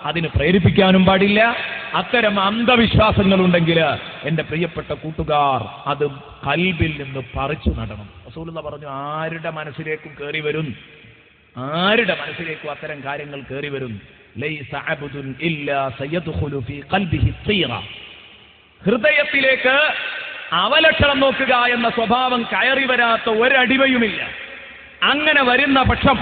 അതിന് പ്രേരിപ്പിക്കാനും പാടില്ല. അത്തരം അന്ധവിശ്വാസങ്ങളുണ്ടെങ്കിൽ എൻ്റെ പ്രിയപ്പെട്ട കൂട്ടുകാർ അത് ഖൽബിൽ നിന്ന് പറിച്ചു നടണം. റസൂലുള്ളാഹി പറഞ്ഞു, ആരുടെ മനസ്സിലേക്കും കയറി വരും, ആരുടെ മനസ്സിലേക്കും അത്തരം കാര്യങ്ങൾ കയറി വരും. ലൈസ അബ്ദുൻ ഇല്ലാ സയദ്ഖുലു ഫീ ഖൽബിഹി തീറ. ഹൃദയത്തിലേക്ക് അവലക്ഷണം നോക്കുക എന്ന സ്വഭാവം കയറി വരാത്ത ഒരടിമയുമില്ല. അങ്ങനെ വരുന്ന പക്ഷം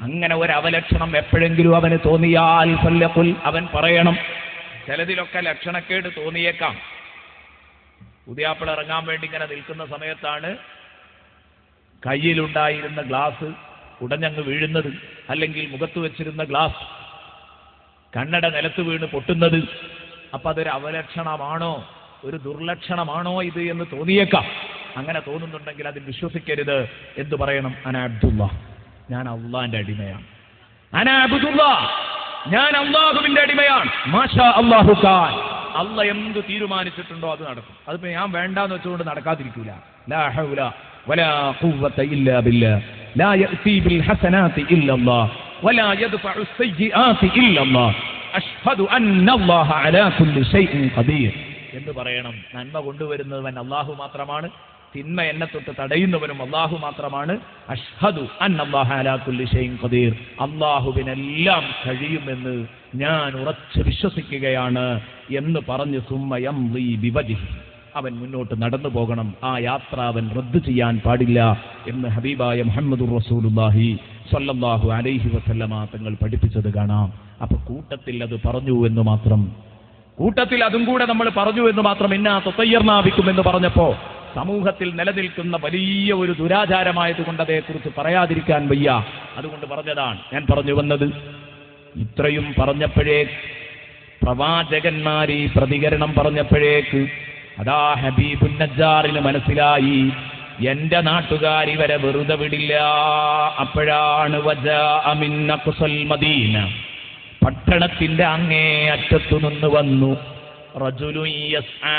അങ്ങനെ ഒരു അവലക്ഷണം എപ്പോഴെങ്കിലും അവന് തോന്നിയാൽ ഫല്യഖുൽ, അവൻ പറയണം. ചിലതിലൊക്കെ ലക്ഷണക്കേട് തോന്നിയേക്കാം. പുതിയാപ്പിള ഇറങ്ങാൻ വേണ്ടി ഇങ്ങനെ നിൽക്കുന്ന സമയത്താണ് കയ്യിലുണ്ടായിരുന്ന ഗ്ലാസ് ഉടഞ്ഞങ്ങ് വീഴുന്നത്, അല്ലെങ്കിൽ മുഖത്ത് വെച്ചിരുന്ന ഗ്ലാസ് കണ്ണട നിലത്ത് വീണ് പൊട്ടുന്നത്. അപ്പൊ അതൊരു അവലക്ഷണമാണോ, ഒരു ദുർലക്ഷണമാണോ ഇത് എന്ന് തോന്നിയേക്കാം. അങ്ങനെ തോന്നുന്നുണ്ടെങ്കിൽ അതിൽ വിശ്വസിക്കരുത്. എന്തു പറയണം? അനാ അബ്ദുല്ലാ, ഞാൻ അള്ളാന്റെ അടിമയാണ്. അനാ അബ്ദുല്ലാ, ഞാൻ അള്ളാഹുവിന്റെ അടിമയാണ്. മാഷാ അല്ലാഹു ഖാൻ, അള്ളാഹ് എന്ത് തീരുമാനിച്ചിട്ടുണ്ടോ അത് നടക്കും. അതിപ്പോ ഞാൻ വേണ്ടാന്ന് വെച്ചുകൊണ്ട് നടക്കാതിരിക്കൂല. ലാ ഹൗല വലാ ഖുവത ഇല്ലാ ബില്ലാഹ് ലാ യഅതി ബിൽ ഹസനാതി ഇല്ലല്ലാഹ് വലാ യദ്ഫഉ സയ്യിആതി ഇല്ലല്ലാഹ് അഷ്ഹദു അന്നല്ലാഹ അലാ കുല്ലി ഷൈഇൻ ഖദീർ എന്ന് പറയണം. നന്മ കൊണ്ടുവരുന്നവൻ അല്ലാഹു മാത്രമാണ്, തിന്മ എന്നെ തൊട്ട് തടയുന്നവനും അല്ലാഹു മാത്രമാണ്. അഷ്ഹദു അന്നല്ലാഹ അലാ കുല്ലി ഷൈഇൻ ഖദീർ, അല്ലാഹുവിനെല്ലാം കഴിയുമെന്ന് ഞാൻ ഉറച്ചു വിശ്വസിക്കുകയാണ് എന്ന് പറഞ്ഞ് സുമ്മ യംളി ബിവജ്ഹി, അവൻ മുന്നോട്ട് നടന്നു പോകണം. ആ യാത്ര അവൻ റദ്ദ് ചെയ്യാൻ പാടില്ല എന്ന് ഹബീബായ മുഹമ്മദുർ റസൂലുള്ളാഹി സ്വല്ലല്ലാഹു അലൈഹി വസല്ലമ തങ്ങൾ പഠിപ്പിച്ചത് കാണാം. അപ്പൊ കൂട്ടത്തിൽ അത് പറഞ്ഞു എന്ന് മാത്രം, കൂട്ടത്തിൽ അതും കൂടെ നമ്മൾ പറഞ്ഞു എന്ന് മാത്രം. ഇന്നാ തതയ്യർനാബിക്കും എന്ന് പറഞ്ഞപ്പോ സമൂഹത്തിൽ നിലനിൽക്കുന്ന വലിയ ഒരു ദുരാചാരമായതുകൊണ്ട് അതേക്കുറിച്ച് പറയാതിരിക്കാൻ വയ്യ, അതുകൊണ്ട് പറഞ്ഞതാണ്. ഞാൻ പറഞ്ഞു വന്നത്, ഇത്രയും പറഞ്ഞപ്പോഴേക്ക് പ്രവാചകന്മാരീ പ്രതികരണം പറഞ്ഞപ്പോഴേക്ക് അതാ ഹബീബുൻ നജ്ജാറിന് മനസ്സിലായി, എന്റെ നാട്ടുകാരി വരെ വെറുതെ വിടില്ല. അപ്പോഴാണ് വജാഅ മിൻ അഖ്സൽ മദീന, പട്ടണത്തിന്റെ അങ്ങേ അറ്റത്തു നിന്ന് വന്നു. റജുലുൻ യസ്ആ,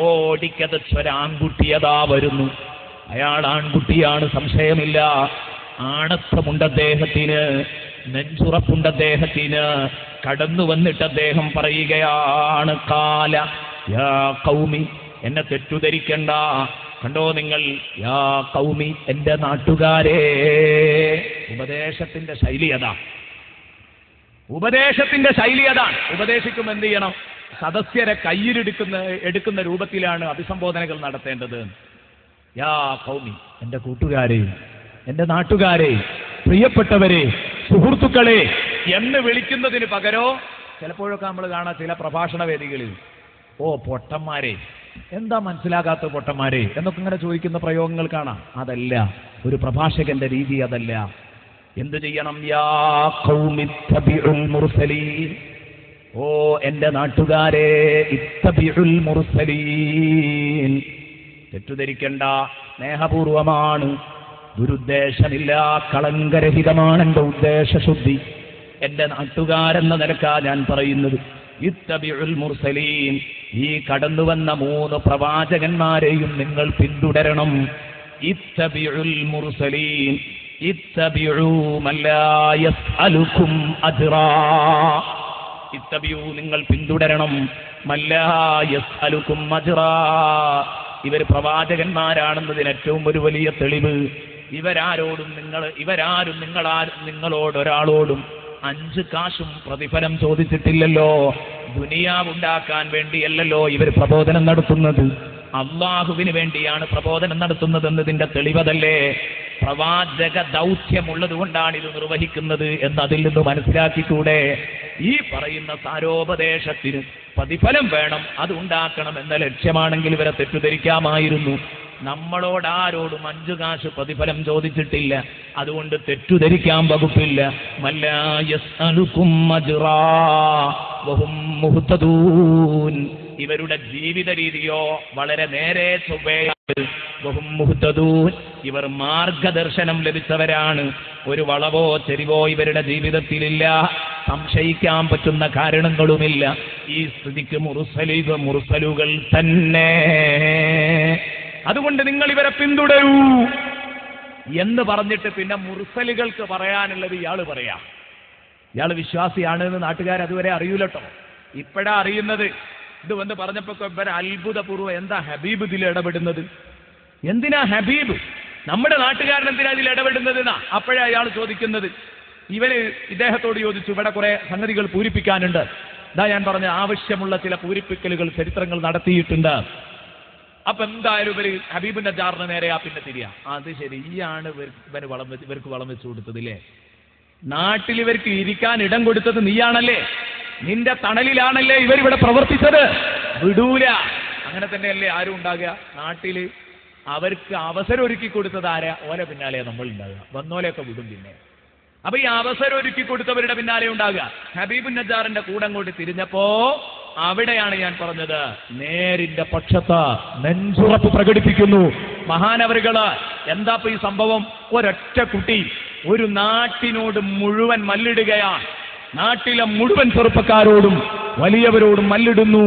ഓടിക്കതച്ചൊരാൺകുട്ടിയതാ വരുന്നു. അയാൾ ആൺകുട്ടിയാണ്, സംശയമില്ല. ആണത്വമുണ്ട് അദ്ദേഹത്തിന്, നെഞ്ചുറപ്പുണ്ട് അദ്ദേഹത്തിന്. കടന്നു വന്നിട്ട് അദ്ദേഹം പറയുകയാണ്, ഖാല യാ ഖൗമി, എന്നെ തെറ്റുധരിക്കണ്ട, കണ്ടോ നിങ്ങൾ, യാ ഖൗമി, എന്റെ നാട്ടുകാരെ. ഉപദേശത്തിന്റെ ശൈലി അതാ, ഉപദേശത്തിന്റെ ശൈലി അതാണ്. ഉപദേശിക്കും എന്ത് ചെയ്യണം? സദസ്യരെ എടുക്കുന്ന രൂപത്തിലാണ് അഭിസംബോധനകൾ നടത്തേണ്ടത്. യാ ഖൗമി, എന്റെ കൂട്ടുകാരെ, എന്റെ നാട്ടുകാരെ, പ്രിയപ്പെട്ടവരെ, സുഹൃത്തുക്കളെ എന്ന് വിളിക്കുന്നതിന് പകരോ ചിലപ്പോഴൊക്കെ നമ്മൾ കാണാം ചില പ്രഭാഷണ വേദികളിൽ, ഓ പൊട്ടന്മാരെ, എന്താ മനസ്സിലാകാത്ത പൊട്ടന്മാരെ എന്നൊക്കെ ഇങ്ങനെ ചോദിക്കുന്ന പ്രയോഗങ്ങൾ കാണാം. അതല്ല ഒരു പ്രഭാഷകന്റെ രീതി, അതല്ല. എന്തു ചെയ്യണം? യാ ഖൗമി ഇത്തബിഉൽ മുർസലീൻ, ഓ എന്റെ നാട്ടുകാരെ, ഇത്തബിഉൽ മുർസലീൻ. തെറ്റുധരിക്കണ്ട, സ്നേഹപൂർവമാണ്, ദുരുദ്ദേശമില്ല, കളങ്കരഹിതമാണ് എന്റെ ഉദ്ദേശശുദ്ധി. എന്റെ നാട്ടുകാരെന്ന നിലക്കാ ഞാൻ പറയുന്നത്. ഇത്തബിഉൽ മുർസലീൻ, ഈ കടന്നു വന്ന 3 പ്രവാചകന്മാരെയും നിങ്ങൾ പിന്തുടരണം. ഇത്തബിഉൽ മുർസലീൻ, ഇത്തബിഉ മൻ ലാ യസ്അലുകും അജ്റാ. ഇത്തബിഉ, നിങ്ങൾ പിന്തുടരണം, മൻ ലാ യസ്അലുകും അജ്റാ. ഇവർ പ്രവാചകന്മാരാണെന്നതിന് ഏറ്റവും ഒരു വലിയ തെളിവ്, ഇവരാരും നിങ്ങളോട് ഒരാളോടും 5 കാശും പ്രതിഫലം ചോദിച്ചിട്ടില്ലല്ലോ. ദുനിയാവുണ്ടാക്കാൻ വേണ്ടിയല്ലല്ലോ ഇവർ പ്രബോധനം നടത്തുന്നത്, അള്ളാഹുവിന് വേണ്ടിയാണ് പ്രബോധനം നടത്തുന്നത് എന്നതിന്റെ തെളിവതല്ലേ. പ്രവാചക ദൗത്യമുള്ളത് കൊണ്ടാണ് ഇത് നിർവഹിക്കുന്നത് എന്ന് അതിൽ നിന്ന് മനസ്സിലാക്കിക്കൂടെ? ഈ പറയുന്ന സാരോപദേശത്തിന് പ്രതിഫലം വേണം, അത് ഉണ്ടാക്കണം എന്ന ലക്ഷ്യമാണെങ്കിൽ ഇവരെ തെറ്റിദ്ധരിക്കാമായിരുന്നു. നമ്മളോട് ആരോടും 5 കാശ് പ്രതിഫലം ചോദിച്ചിട്ടില്ല, അതുകൊണ്ട് തെറ്റിദ്ധരിക്കാൻ വകുപ്പില്ല. മല്ലാ യസ്അലുകും അജ്റാ വഹും മുഹ്തദൂൻ. ഇവരുടെ ജീവിത രീതിയോ വളരെ നേരെ ചൊവ്വയാണ്. വഹും മുഹ്തദൂൻ, ഇവർ മാർഗദർശനം ലഭിച്ചവരാണ്. ഒരു വളവോ ചെരിവോ ഇവരുടെ ജീവിതത്തിലില്ല, സംശയിക്കാൻ പറ്റുന്ന കാരണങ്ങളുമില്ല. ഈ സ്ഥിതിക്ക് മുർസലുകൾ തന്നെ. അതുകൊണ്ട് നിങ്ങൾ ഇവരെ പിന്തുടരൂ എന്ന് പറഞ്ഞിട്ട് പിന്നെ മുർസലുകൾക്ക് പറയാനുള്ളത് ഇയാള് പറയാം. ഇയാൾ വിശ്വാസിയാണ് എന്ന് നാട്ടുകാർ അതുവരെ അറിയൂലട്ടോ, ഇപ്പോഴാ അറിയുന്നത്. ഇത് വന്ന് പറഞ്ഞപ്പോ ഇവരെ അത്ഭുതപൂർവ്വം എന്താ ഹബീബ് ഇതിൽ ഇടപെടുന്നത്, എന്തിനാ ഹബീബ് നമ്മുടെ നാട്ടുകാരൻ എന്തിനാ ഇതിൽ ഇടപെടുന്നത് എന്നാ അപ്പോഴാ അയാൾ ചോദിക്കുന്നത്. ഇദ്ദേഹത്തോട് ചോദിച്ചു, ഇവിടെ കുറെ സംഗതികൾ പൂരിപ്പിക്കാനുണ്ട്. ഇതാ ഞാൻ പറഞ്ഞ ആവശ്യമുള്ള ചില പൂരിപ്പിക്കലുകൾ ചരിത്രങ്ങൾ നടത്തിയിട്ടുണ്ട്. അപ്പൊ എന്തായാലും ഇവര് ഹബീബ് നജാറിന് നേരെയാ പിന്നെ തിരിയാ. അത് ശരി, ഈയാണ് ഇവർക്ക് വളം വെച്ചു കൊടുത്തതില്ലേ, നാട്ടിൽ ഇവർക്ക് ഇരിക്കാൻ ഇടം കൊടുത്തത് നീയാണല്ലേ, നിന്റെ തണലിലാണല്ലേ ഇവരിവിടെ പ്രവർത്തിച്ചത്, വിടൂല. അങ്ങനെ തന്നെയല്ലേ ആരും ഉണ്ടാകുക നാട്ടില്. അവർക്ക് അവസരം ഒരുക്കി കൊടുത്തത് ആരാ, ഓലെ പിന്നാലെ നമ്മൾ ഉണ്ടാകുക, വന്നോലെയൊക്കെ വിടും. പിന്നെ അപ്പൊ ഈ അവസരം ഒരുക്കി കൊടുത്തവരുടെ പിന്നാലെ ഉണ്ടാകുക. ഹബീബ് നജാറിന്റെ കൂടെ അങ്ങോട്ട് തിരിഞ്ഞപ്പോ അവിടെയാണ് ഞാൻ പറഞ്ഞത്, നേരിന്റെ പക്ഷത്ത് നെഞ്ചുറപ്പ് പ്രകടിപ്പിക്കുന്നു മഹാനവറുകള്. എന്താ ഈ സംഭവം? ഒരൊറ്റ കുട്ടി ഒരു നാട്ടിനോട് മുഴുവൻ മല്ലിടുകയാണ്. നാട്ടിലെ മുഴുവൻ ചെറുപ്പക്കാരോടും വലിയവരോടും മല്ലിടുന്നു.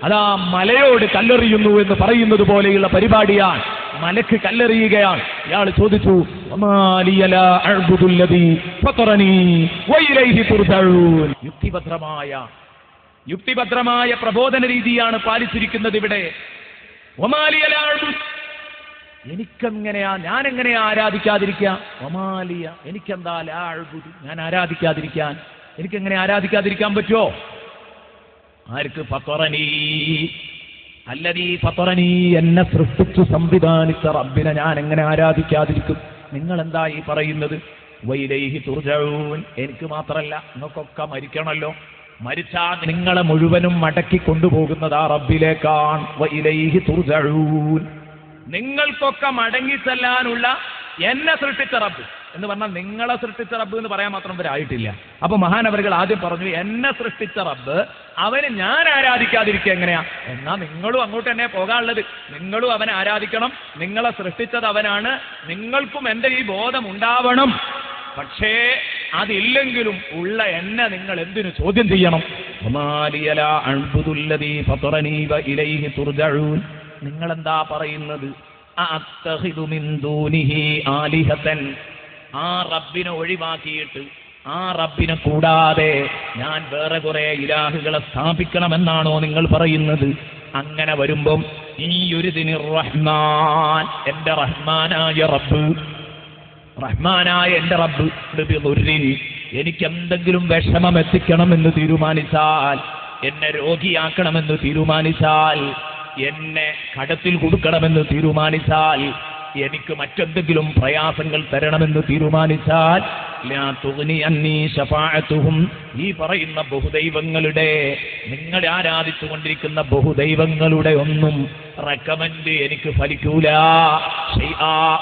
അതാ മലയോട് കല്ലെറിയുന്നു എന്ന് പറയുന്നത് പോലെയുള്ള പരിപാടിയാണ്. മലക്ക് കല്ലെറിയുകയാണ്. ഇയാൾ ചോദിച്ചു, യുക്തിഭദ്രമായ പ്രബോധന രീതിയാണ് പാലിച്ചിരിക്കുന്നത് ഇവിടെ. എനിക്കെങ്ങനെയാ, ഞാൻ എങ്ങനെയാ ആരാധിക്കാതിരിക്കുക? ഒമാലിയ, എനിക്കെന്താ ലാഅ്ബുദു, ഞാൻ ആരാധിക്കാതിരിക്കാൻ, എനിക്കെങ്ങനെ ആരാധിക്കാതിരിക്കാൻ പറ്റുമോ? ആർക്ക്? ഫത്തറനീ അല്ലദീ ഫത്തറനീ, എന്നെ സൃഷ്ടിച്ചു സംവിധാനിച്ച റബ്ബിനെ ഞാൻ എങ്ങനെ ആരാധിക്കാതിരിക്കും? നിങ്ങൾ എന്താ ഈ പറയുന്നത്? വഇലൈഹി തുർജഊൻ, എനിക്ക് മാത്രല്ല നിങ്ങൾക്കൊക്കെ മരിക്കണമല്ലോ, മരിച്ചാൽ നിങ്ങളെ മുഴുവനും മടക്കി കൊണ്ടുപോകുന്നത് ആ റബ്ബിലേക്കാണ്. വഇലൈഹി തുർജഊൻ, നിങ്ങൾക്കൊക്കെ മടങ്ങിച്ചെല്ലാനുള്ള എന്നെ സൃഷ്ടിച്ച റബ്ബ് എന്ന് പറഞ്ഞാൽ നിങ്ങളെ സൃഷ്ടിച്ച റബ്ബ് എന്ന് പറയാൻ മാത്രം ഇവരായിട്ടില്ല. അപ്പൊ മഹാനവറുകൾ ആദ്യം പറഞ്ഞു, എന്നെ സൃഷ്ടിച്ച റബ്ബ് അവന് ഞാൻ ആരാധിക്കാതിരിക്കുക എങ്ങനെയാ? എന്നാ നിങ്ങളും അങ്ങോട്ട് തന്നെ പോകാനുള്ളത്, നിങ്ങളും അവനെ ആരാധിക്കണം. നിങ്ങളെ സൃഷ്ടിച്ചത് അവനാണ്, നിങ്ങൾക്കും എന്റെ ഈ ബോധം ഉണ്ടാവണം. പക്ഷേ അതില്ലെങ്കിലും ഉള്ള എന്നെ നിങ്ങൾ എന്തിനു ചോദ്യം ചെയ്യണം? നിങ്ങളെന്താ പറയുന്നത്? ആ റബ്ബിനെ ഒഴിവാക്കിയിട്ട് ആ റബ്ബിനെ കൂടാതെ ഞാൻ വേറെ കുറെ ഇലാഹുകളെ സ്ഥാപിക്കണമെന്നാണോ നിങ്ങൾ പറയുന്നത്? അങ്ങനെ വരുമ്പം ഈ ഒരു റഹ്മാൻ, എന്റെ റഹ്മാനായ റബ്ബ്, റഹ്മാനായ എന്റെ റബ്ബ് എനിക്കെന്തെങ്കിലും വിഷമം എത്തിക്കണമെന്ന് തീരുമാനിച്ചാൽ, എന്നെ രോഗിയാക്കണമെന്ന് തീരുമാനിച്ചാൽ, എന്നെ കടത്തിൽ കൊടുക്കണമെന്ന് തീരുമാനിച്ചാൽ, എനിക്ക് മറ്റെന്തെങ്കിലും പ്രയാസങ്ങൾ തരണമെന്ന് തീരുമാനിച്ചാൽ, ഈ പറയുന്ന ബഹുദൈവങ്ങളുടെ, നിങ്ങൾ ആരാധിച്ചുകൊണ്ടിരിക്കുന്ന ബഹുദൈവങ്ങളുടെ ഒന്നും റെക്കമെൻഡ് എനിക്ക് ഫലിക്കൂല.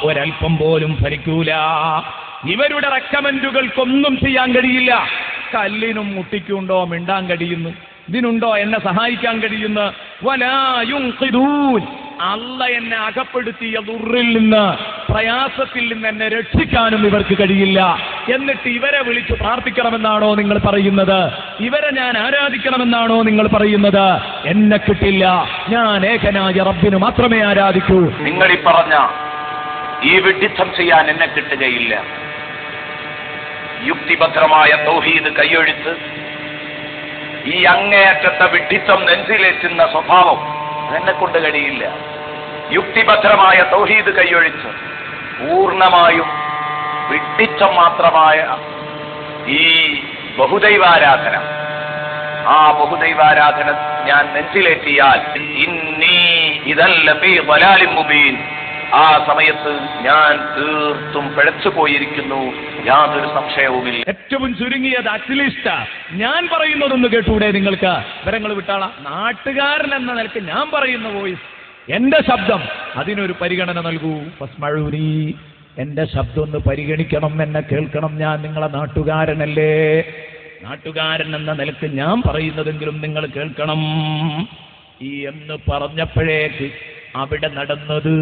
ഒരൽപ്പം പോലും ഫലിക്കൂല. ഇവരുടെ റെക്കമെൻഡുകൾക്കൊന്നും ചെയ്യാൻ കഴിയില്ല. കല്ലിനും മുട്ടിക്കുണ്ടോ മിണ്ടാൻ കഴിയുന്നു? ഇതിനുണ്ടോ എന്നെ സഹായിക്കാൻ കഴിയുന്ന? അല്ല എന്നെ അകപ്പെടുത്തിയ ദുർറിൽ നിന്ന്, പ്രയാസത്തിൽ നിന്ന് എന്നെ രക്ഷിക്കാനും ഇവർക്ക് കഴിയില്ല. എന്നിട്ട് ഇവരെ വിളിച്ചു പ്രാർത്ഥിക്കണമെന്നാണോ നിങ്ങൾ പറയുന്നത്? ഇവരെ ഞാൻ ആരാധിക്കണമെന്നാണോ നിങ്ങൾ പറയുന്നത്? എന്നെ കിട്ടില്ല, ഞാൻ ഏകനായ റബ്ബിന് മാത്രമേ ആരാധിക്കൂ. നിങ്ങൾ ഈ പറഞ്ഞ ഈ വിഡ്ഢിത്തം ചെയ്യാൻ എന്നെ കിട്ടുകയില്ല. യുക്തിഭദ്രമായ തൗഹീദ് കൈയൊഴിച്ച് ഈ അങ്ങേയറ്റത്തെ വിഡ്ഢിത്തം നെഞ്ചിലേറ്റുന്ന സ്വഭാവം എന്നെ കൊണ്ട് കഴിയില്ല. യുക്തിഭദ്രമായ തൗഹീദ് കൈയൊഴിച്ച് പൂർണ്ണമായും വിഡ്ഢിത്തം മാത്രമായ ഈ ബഹുദൈവാരാധന, ആ ബഹുദൈവാരാധന ഞാൻ നെഞ്ചിലേറ്റിയാൽ, ഇന്നീ ഇദല്ല ഫീ ളലാലിൻ മുബീൻ, ആ സമയത്ത് ഞാൻ തീർത്തും പിഴച്ചു പോയിരിക്കുന്നു, യാതൊരു സംശയവുമില്ല. ഏറ്റവും ചുരുങ്ങിയത് അറ്റ്ലീസ്റ്റ് ഞാൻ പറയുന്നതൊന്ന് കേട്ടൂടെ നിങ്ങൾക്ക്? വിവരങ്ങൾ വിട്ടാളാ. നാട്ടുകാരൻ എന്ന നിലയ്ക്ക് ഞാൻ പറയുന്ന വോയിസ്, എന്റെ ശബ്ദം, അതിനൊരു പരിഗണന നൽകൂ. ഫസ്മഊനി, എന്റെ ശബ്ദം ഒന്ന് പരിഗണിക്കണം, എന്നെ കേൾക്കണം. ഞാൻ നിങ്ങളെ നാട്ടുകാരനല്ലേ? നാട്ടുകാരൻ എന്ന നിലയ്ക്ക് ഞാൻ പറയുന്നതെങ്കിലും നിങ്ങൾ കേൾക്കണം എന്ന് പറഞ്ഞപ്പോഴേക്ക് അവിടെ നടന്നത്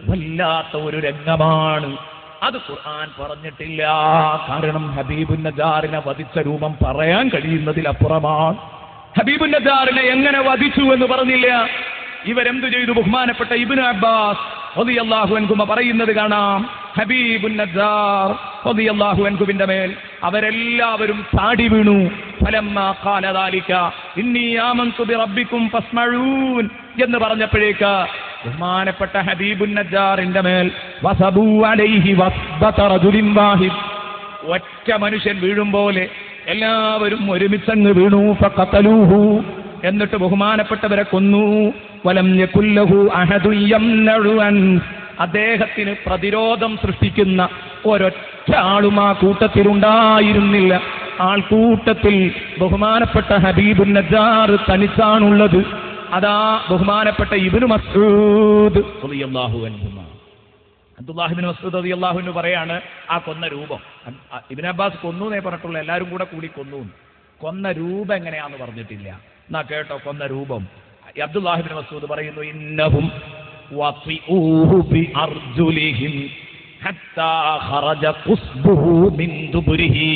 വല്ലാത്ത ഒരു രംഗമാണ്. അത് ഖുർആൻ പറഞ്ഞിട്ടില്ല. കാരണം ഹബീബുൻ നജാറിനെ വധിച്ച രൂപം പറയാൻ കഴിയുന്നതിലപ്പുറമാണ്. ഹബീബുൻ നജാറിനെ എങ്ങനെ വധിച്ചു എന്ന് പറഞ്ഞില്ല. ഇവരെന്തു ചെയ്തു? ബഹുമാനപ്പെട്ട ഇബ്നു അബ്ബാസ് റളിയല്ലാഹു അൻഹു പറയുന്നത് കാണാം. ഹബീബുൻ നജാർ റളിയല്ലാഹു അൻഹുവിന്റെ മേൽ അവരെല്ലാവരും ചാടി വീണു. ഫലമ്മാ ഖാല ദാലിക ഇന്നി ആമന്തു ബിറബ്ബികും ഫസ്മഊൻ എന്ന് പറഞ്ഞപ്പോഴേക്ക് ബഹുമാനപ്പെട്ട ഹബീബുൻ നജാറിന്റെ മേൽ വസബൂ അലൈഹി വസ്ബത റജുലിൻ വാഹിദ്, ഒറ്റ മനുഷ്യൻ വീഴും പോലെ എല്ലാവരും ഒരുമിച്ചങ്ങ് വീണു. ഫഖതലൂഹു, എന്നിട്ട് ബഹുമാനപ്പെട്ടവരെ കൊന്നു. വലം യകുല്ലഹു അഹദുൻ യംനഉ അൻ, അദ്ദേഹത്തിന് പ്രതിരോധം സൃഷ്ടിക്കുന്ന ഒരൊറ്റ ആളും ആ കൂട്ടത്തിലുണ്ടായിരുന്നില്ല. ആൾക്കൂട്ടത്തിൽ ബഹുമാനപ്പെട്ട ഹബീബുൻ നജാർ തനിച്ചാണുള്ളത്. അതാ ബഹുമാനപ്പെട്ട ഇബ്നു മസ്ഊദ് റളിയല്ലാഹു അൻഹു, അബ്ദുല്ലാഹി ഇബ്നു മസ്ഊദ് റളിയല്ലാഹു അൻഹു പറയാണ്, ആ കൊന്ന രൂപം ഇബ്നു അബ്ബാസ് കൊന്നു എന്നേ പറഞ്ഞിട്ടുള്ളൂ, എല്ലാവരും കൂടി കൊന്നു. കൊന്ന രൂപം എങ്ങനെയാന്ന് പറഞ്ഞിട്ടില്ല. എന്നാ കേട്ടോ കൊന്ന രൂപം. അബ്ദുല്ലാഹി ഇബ്നു മസ്ഊദ് പറയുന്നു, ഇന്നഹും വസിഊഹു ബിഅർജുലിഹിം ഹത്താ ഖറജ ഖുസ്ബുഹു മിൻ ദുബുരിഹി.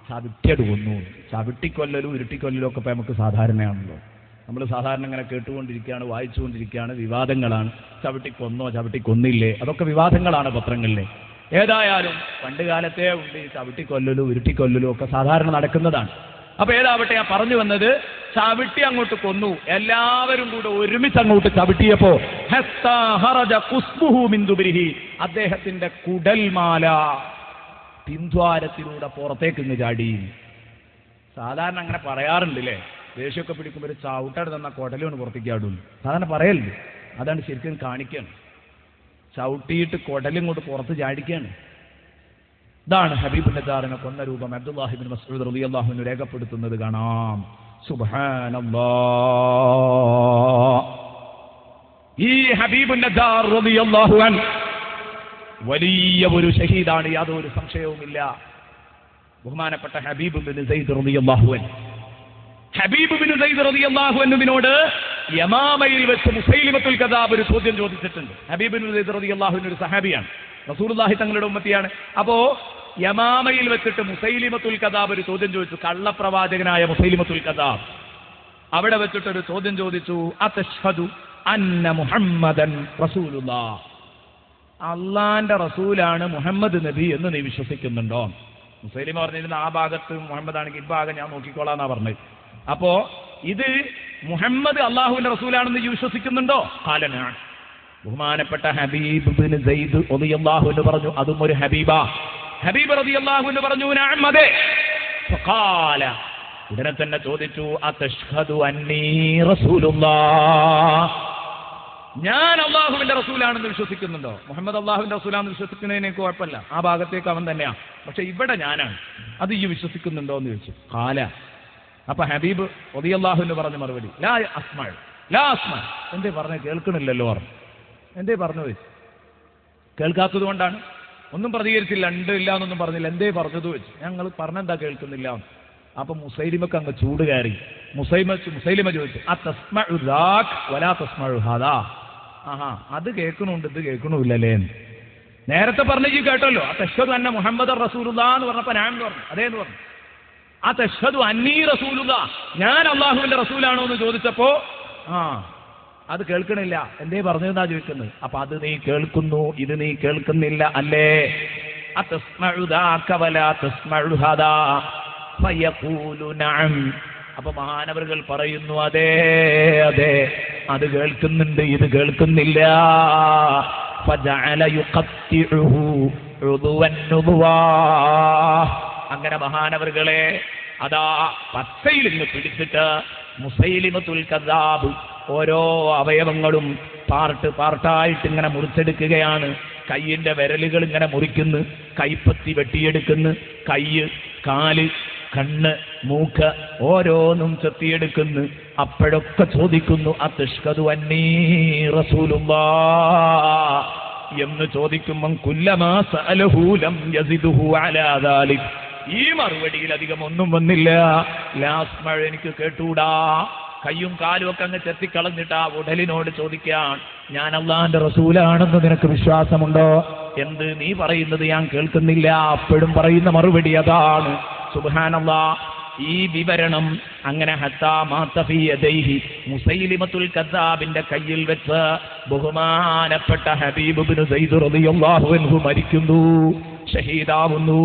ചവിട്ടിയട് കൊന്നു. ചവിട്ടിക്കൊല്ലലും ഉരുട്ടിക്കൊല്ലലും ഒക്കെ ഇപ്പം നമുക്ക് സാധാരണയാണല്ലോ. നമ്മൾ സാധാരണ ഇങ്ങനെ കേട്ടുകൊണ്ടിരിക്കുകയാണ്, വായിച്ചുകൊണ്ടിരിക്കുകയാണ്, വിവാദങ്ങളാണ്. ചവിട്ടിക്കൊന്നോ ചവിട്ടിക്കൊന്നില്ലേ, അതൊക്കെ വിവാദങ്ങളാണ് പത്രങ്ങളിലെ. ഏതായാലും പണ്ട് കാലത്തേ ഉണ്ട് ഈ ചവിട്ടിക്കൊല്ലലും ഉരുട്ടിക്കൊല്ലലും ഒക്കെ സാധാരണ നടക്കുന്നതാണ്. അപ്പൊ ഏതാവട്ടെ, ഞാൻ പറഞ്ഞു വന്നത്, ചവിട്ടി അങ്ങോട്ട് കൊന്നു. എല്ലാവരും കൂടെ ഒരുമിച്ച് അങ്ങോട്ട് ചവിട്ടിയപ്പോ ഹത്താ ഖറജ ഖുസ്ബുഹു മിൻ ദുബരിഹി, അദ്ദേഹത്തിന്റെ കുടൽമാല പിൻദ്വാരത്തിലൂടെ പുറത്തേക്ക് ഇങ്ങ് ചാടി. സാധാരണ അങ്ങനെ പറയാറുണ്ട് അല്ലേ? ദേഷ്യമൊക്കെ പിടിക്കുമ്പോൾ ഒരു ചവിട്ടട് തന്ന കുടലുകൊണ്ട് പുറത്തേക്ക് ചാടുന്നു. സാധാരണ പറയലുണ്ട്. അതാണ് ശരിക്കും കാണിക്കുകയാണ്. ചവിട്ടിയിട്ട് കുടലും കൊണ്ട് പുറത്ത് ചാടിക്കുകയാണ്. ഇതാണ് ഹബീബുൻ നജാറിനെ കൊന്ന രൂപം. അബ്ദുല്ലാഹി ഇബ്നു മസ്ഊദ് റളിയല്ലാഹു അൻഹു രേഖപ്പെടുത്തുന്നത് കാണാം. സുബ്ഹാനല്ലാഹ്. ഈ ഹബീബുൻ നജാർ റളിയല്ലാഹു അൻഹു വലിയ ഒരു ഷഹീദാണ്, യാതൊരു സംശയവുമില്ല. ബഹുമാനപ്പെട്ട ഹബീബ് ബിൻ സയ്യിദ് റളിയല്ലാഹു അൻഹു, ഹബീബ് ബിൻ സയ്യിദ് റളിയല്ലാഹു അൻഹുവിനോട് യമാമയിൽ വെച്ച് മുസൈലിമത്തുൽ കദാബ് ഒരു ചോദ്യം ചോദിച്ചിട്ടുണ്ട്. ഹബീബ് ബിൻ സയ്യിദ് റളിയല്ലാഹു അൻഹു ഒരു സഹാബിയാണ്, റസൂലുള്ളാഹി തങ്ങളുടെ ഉമ്മത്തിയാണ്. അപ്പോ യമാമയിൽ വെച്ചിട്ട് മുസൈലിമത്തുൽ കദാബ് ഒരു ചോദ്യം ചോദിച്ചു. കള്ളപ്രവാചകനായ മുസൈലിമത്തുൽ കദാബ് അവിടെ വെച്ചിട്ടൊരു ചോദ്യം ചോദിച്ചു. അതശ്ഹദു അന്ന മുഹമ്മദൻ റസൂലുള്ളാഹ്, അള്ളാന്റെ റസൂലാണ് മുഹമ്മദ് നബി എന്ന് നീ വിശ്വസിക്കുന്നുണ്ടോ? മുസൈലിമ പറഞ്ഞിരുന്ന ആ ഭാഗത്ത് മുഹമ്മദ് ആണെങ്കിൽ ഈ ഭാഗം ഞാൻ നോക്കിക്കോളാന്നാ പറഞ്ഞത്. അപ്പോ ഇത് മുഹമ്മദ് അള്ളാഹുവിന്റെ റസൂലാണെന്ന് വിശ്വസിക്കുന്നുണ്ടോ? കാലനാണ്. ബഹുമാനപ്പെട്ട ഹബീബ് ബിൻ സയ്യിദ് റളിയല്ലാഹു അൻഹു പറഞ്ഞു, അതും ഒരു ഹബീബാ. ഹബീബ് റളിയല്ലാഹു അൻഹു പറഞ്ഞു, നഅം, അതെ. ഫഖാല, ഉടനെ തന്നെ ചോദിച്ചു, അതശ്ഹദു അന്നീ റസൂലുള്ളാഹ്, ഞാൻ അള്ളാഹുവിന്റെ റസൂലാണെന്ന് വിശ്വസിക്കുന്നുണ്ടോ? മുഹമ്മദ് അള്ളാഹുവിന്റെ റസൂലാണെന്ന് വിശ്വസിക്കുന്നതിന് എനിക്ക് കുഴപ്പമില്ല, ആ ഭാഗത്തേക്ക് അവൻ തന്നെയാണ്. പക്ഷെ ഇവിടെ ഞാനാണ്, അത് ഈ വിശ്വസിക്കുന്നുണ്ടോ എന്ന് ചോദിച്ചു. കാല. അപ്പൊ ഹബീബ് റളിയല്ലാഹു അൻഹു പറഞ്ഞ മറുപടി, ലാ അസ്മഅ, ലാ അസ്മഅ. എന്തേ പറഞ്ഞ കേൾക്കണില്ലല്ലോ പറഞ്ഞു. എന്തേ പറഞ്ഞു വെച്ചു? കേൾക്കാത്തത് കൊണ്ടാണ്. ഒന്നും പ്രതികരിച്ചില്ല, ഉണ്ട് ഇല്ല എന്നൊന്നും പറഞ്ഞില്ല. എന്തേ പറഞ്ഞത് വെച്ചു? ഞങ്ങൾ പറഞ്ഞെന്താ കേൾക്കുന്നില്ല. അപ്പൊ മുസൈലിമക്ക് അങ്ങ് ചൂട് കയറി. മുസൈലിമ ചോദിച്ചു, അതസ്മഉ ദാക് വലാ തസ്മഉ ഹാദാ, ആഹാ അത് കേൾക്കണുണ്ട് ഇത് കേൾക്കണില്ലല്ലേ? നേരത്തെ പറഞ്ഞ ഈ കേട്ടല്ലോ, അതശ്ഹദു അന്ന മുഹമ്മദ് റസൂലുള്ളാഹ് എന്ന് പറഞ്ഞപ്പോ ഞാൻ പറഞ്ഞു അതേന്ന് പറഞ്ഞു. അതശ്ഹദു അന്നീ റസൂലുള്ളാഹ്, ഞാൻ അള്ളാഹുവിന്റെ റസൂലാണോ എന്ന് ചോദിച്ചപ്പോ അത് കേൾക്കണില്ല. എന്തേ പറഞ്ഞതെന്നാ ചോദിക്കുന്നത്. അപ്പൊ അത് നീ കേൾക്കുന്നു, ഇത് നീ കേൾക്കുന്നില്ല അല്ലേ? അതസ്മഉ ദാക വലാ തസ്മഉ ഹാദാ ഫയഖൂലു നഅം. അപ്പൊ മഹാനവറുകൾ പറയുന്നു, അതെ അതെ അത് കേൾക്കുന്നുണ്ട്, ഇത് കേൾക്കുന്നില്ല. ഫജഅല യുഖത്തിഉഹു ഉദുവൻ നുബുവാ. അങ്ങനെ മഹാനവറുകളെ അതാ പച്ചയിൽ നിന്ന് പിടിച്ചിട്ട് മുസൈലിമത്തുൽ കദ്ദാബ് ഓരോ അവയവങ്ങളും പാർട്ടായിട്ട് ഇങ്ങനെ മുറിച്ചെടുക്കുകയാണ്. കയ്യിന്റെ വിരലുകൾ ഇങ്ങനെ മുറിക്കുന്നു, കൈപ്പത്തി വെട്ടിയെടുക്കുന്നു, കയ്യ്, കാല്, കണ്ണ്, മൂക്ക് ഓരോന്നും ചെത്തിയെടുക്കുന്നു. അപ്പോഴൊക്കെ ചോദിക്കുന്നു അത്ഷ്ഹദു അന്നീ റസൂലുള്ളാഹ് എന്ന് ചോദിക്കുമ്പം കുല്ലമാ സഅലഹു ലം യസിദുഹു അലാ ദാലിക്. ഈ മറുപടിയിൽ അധികം ഒന്നും വന്നില്ല. ലാസ്റ്റ് മഴ എനിക്ക് കേട്ടൂടാ. കയ്യും കാലും ഒക്കെ അങ്ങ് ചെത്തിക്കളഞ്ഞിട്ട് ആ ഉടലിനോട് ചോദിക്കാൻ, ഞാൻ അള്ളാന്റെ റസൂലാണെന്ന് നിനക്ക് വിശ്വാസമുണ്ടോ? എന്ത് നീ പറയുന്നത് ഞാൻ കേൾക്കുന്നില്ല. അപ്പോഴും പറയുന്ന മറുപടി അതാണ്. സുബ്ഹാനല്ലാഹ്. ഈ വിവരണം അങ്ങനെ ഹത്താ മാത ഫീ യദൈഹി മുസൈലിമത്തുൽ കദ്ദാബിന്റെ കയ്യിൽ വെച്ച് ബഹുമാനപ്പെട്ട ഹബീബ് ഇബ്നു സൈദ് റളിയല്ലാഹു അൻഹു മരിക്കുന്നു, ഷഹീദാവുന്നു.